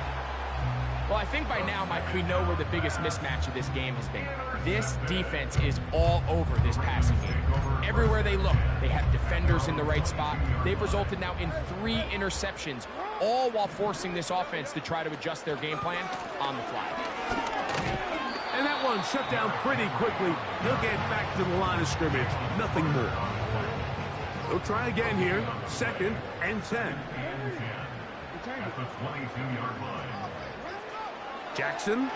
Well, I think by now, Mike, we know where the biggest mismatch of this game has been. This defense is all over this passing game. Everywhere they look, they have defenders in the right spot. They've resulted now in 3 interceptions, all while forcing this offense to try to adjust their game plan on the fly. And that one shut down pretty quickly. He'll get back to the line of scrimmage. Nothing more. They'll try again here. 2nd and 10. At the 22-yard line. Jackson.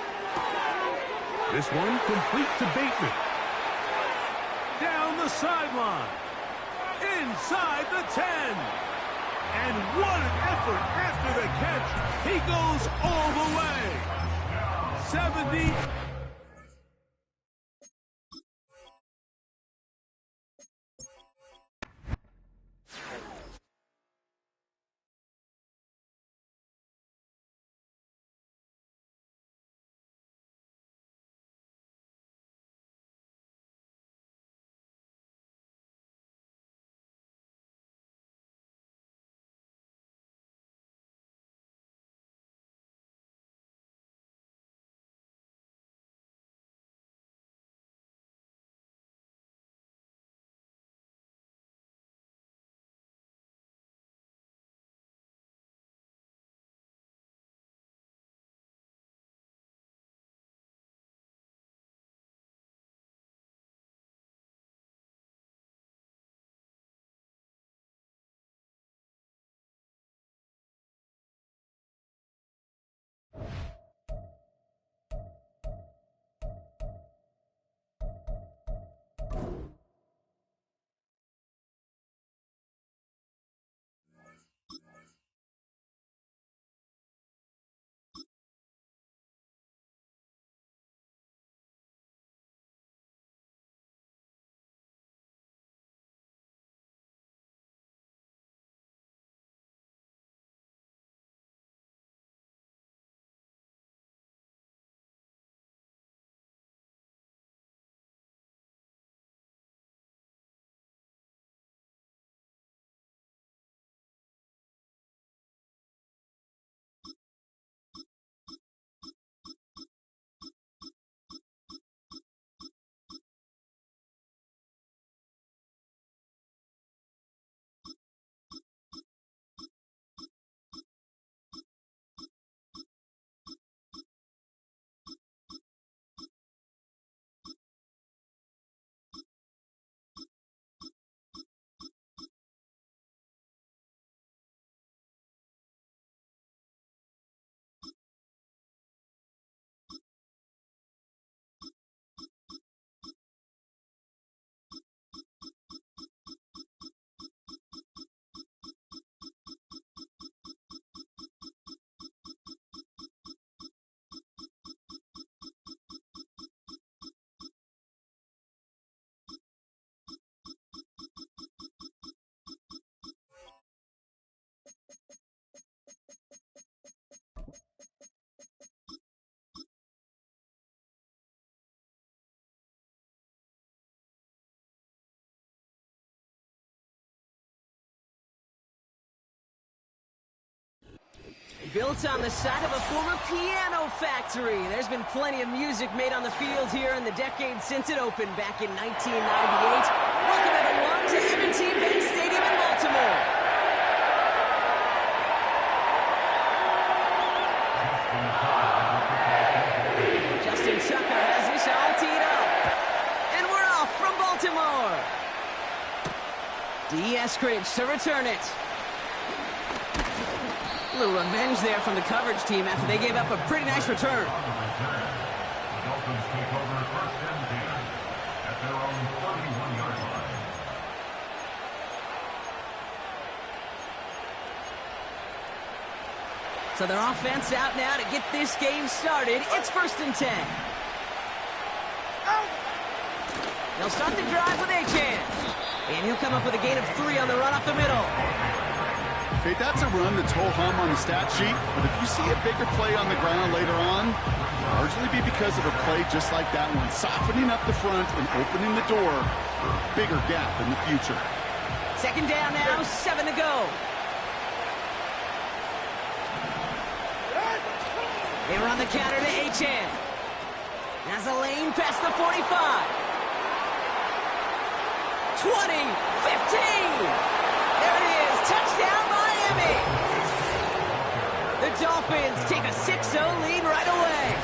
This one complete to Bateman. Down the sideline. Inside the 10. And what an effort after the catch. He goes all the way. 70. Built on the side of a former piano factory, there's been plenty of music made on the field here in the decade since it opened back in 1998. Welcome everyone to M&T Bank Stadium in Baltimore. Justin Tucker has this all teed up. And we're off from Baltimore. D.S. Criggs to return it. A little revenge there from the coverage team after they gave up a pretty nice return. The Dolphins take over 1st and 10 at their own 41-yard line. So their offense out now to get this game started. It's 1st and 10. They'll start the drive with Achane. And he'll come up with a gain of 3 on the run up the middle. Okay, that's a run that's ho-hum on the stat sheet, but if you see a bigger play on the ground later on, largely be because of a play just like that one, softening up the front and opening the door for a bigger gap in the future. Second down now, 7 to go. They run the counter to Achane. Has a lane past the 45. 20, 15. There it is, touchdown Miami. The Dolphins take a 6-0 lead right away.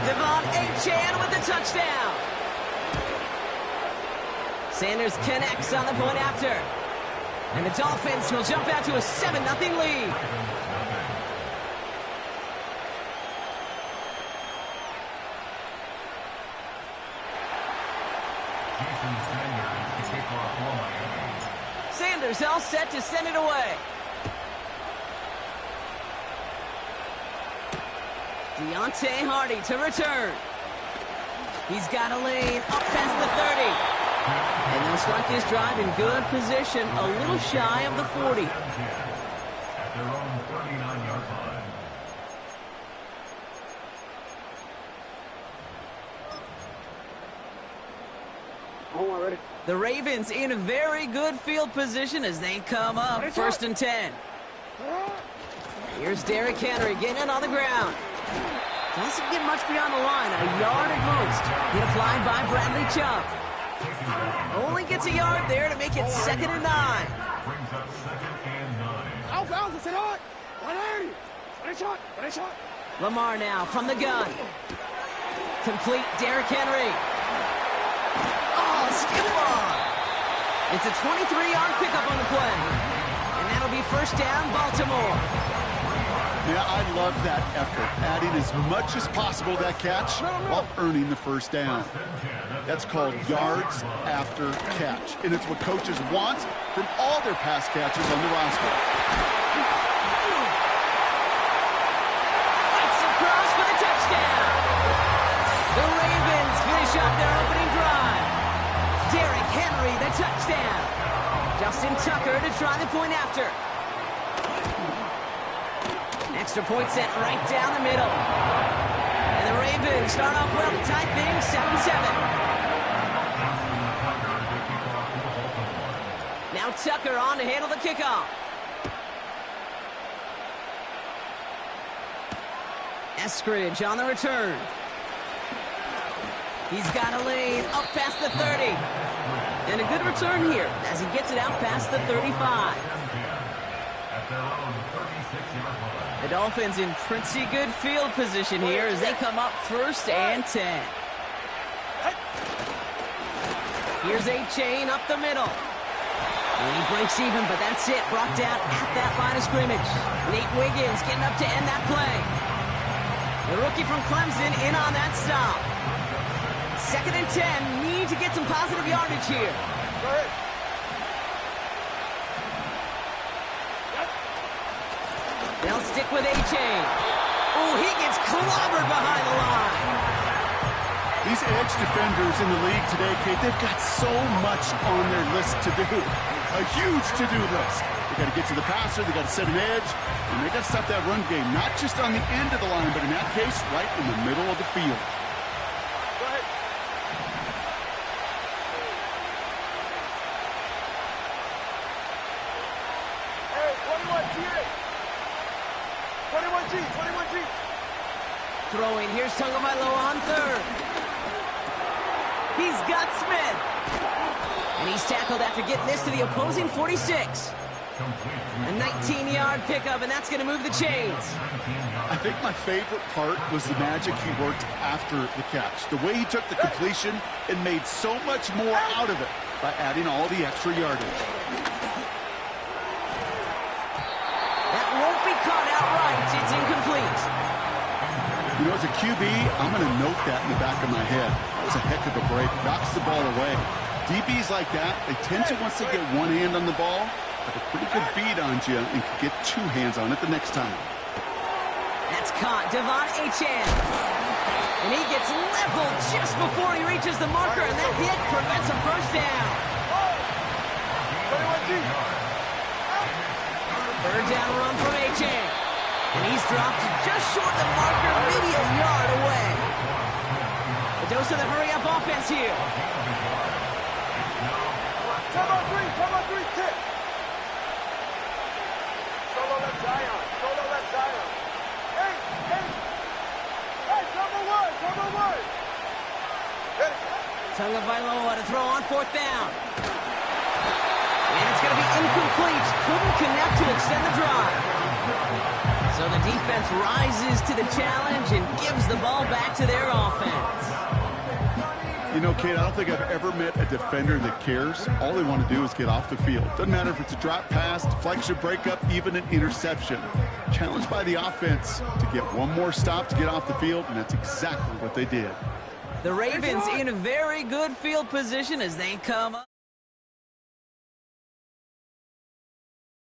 Devon Achane with the touchdown. Sanders connects on the point after. And the Dolphins will jump out to a 7-0 lead. Sanders all set to send it away. Deontay Hardy to return. He's got a lane up past the 30. And they'll start this drive in good position, a little shy of the 40. At their own 39-yard line. The Ravens in a very good field position as they come up, 1st and 10. Here's Derrick Henry getting it on the ground. Doesn't get much beyond the line, a yard at most. Hit applied by Bradley Chubb. Only gets a yard there to make it 2nd and 9. Brings up 2nd and 9. Lamar now from the gun. Complete Derrick Henry. Oh, skip ball. It's a 23-yard pickup on the play. And that'll be 1st down, Baltimore. Yeah, I love that effort, adding as much as possible to that catch while earning the 1st down. That's called yards after catch, and it's what coaches want from all their pass catches on the roster. Fights across for the touchdown. The Ravens finish up their opening drive. Derrick Henry, the touchdown. Justin Tucker to try the point after. Extra point set right down the middle. And the Ravens start off well to tie things 7-7. Now Tucker on to handle the kickoff. Eskridge on the return. He's got a lane up past the 30. And a good return here as he gets it out past the 35. The Dolphins in pretty good field position here as they come up 1st and 10. Here's Achane up the middle. And he breaks even, but that's it. Brought down at that line of scrimmage. Nate Wiggins getting up to end that play. The rookie from Clemson in on that stop. 2nd and 10. Need to get some positive yardage here. Go ahead. They'll stick with Achane. Oh, he gets clobbered behind the line. These edge defenders in the league today, Kate, they've got so much on their list to do. A huge to-do list. They got to get to the passer, they got to set an edge, and they got to stop that run game, not just on the end of the line, but in that case, right in the middle of the field. Go ahead. Hey, 21G. 21G. Throwing, here's Tagovailoa on 3rd. He's got Smith. And he's tackled after getting this to the opposing 46. A 19-yard pickup, and that's going to move the chains. I think my favorite part was the magic he worked after the catch. The way he took the completion and made so much more out of it by adding all the extra yardage. That won't be caught outright. It's incomplete. You know, as a QB, I'm going to note that in the back of my head. That was a heck of a break. Knocks the ball away. DBs like that, they tend to, once they get one hand on the ball, have a pretty good beat on you and can get 2 hands on it the next time. That's caught. Devon Achane. And he gets leveled just before he reaches the marker, and that hit prevents a 1st down. 21G. Third down run from A-Chain. And he's dropped just short of the marker, maybe a yard away. A dose of the hurry-up offense here. Come on, three, kick. Solo left Zion. Hey, number one. Ready. Tagovailoa to throw on fourth down. And it's going to be incomplete. Couldn't connect to extend the drive. So the defense rises to the challenge and gives the ball back to their offense. You know, Kate, I don't think I've ever met a defender that cares. All they want to do is get off the field. Doesn't matter if it's a drop pass, deflection, breakup, even an interception. Challenged by the offense to get one more stop to get off the field, and that's exactly what they did. The Ravens in a very good field position as they come up.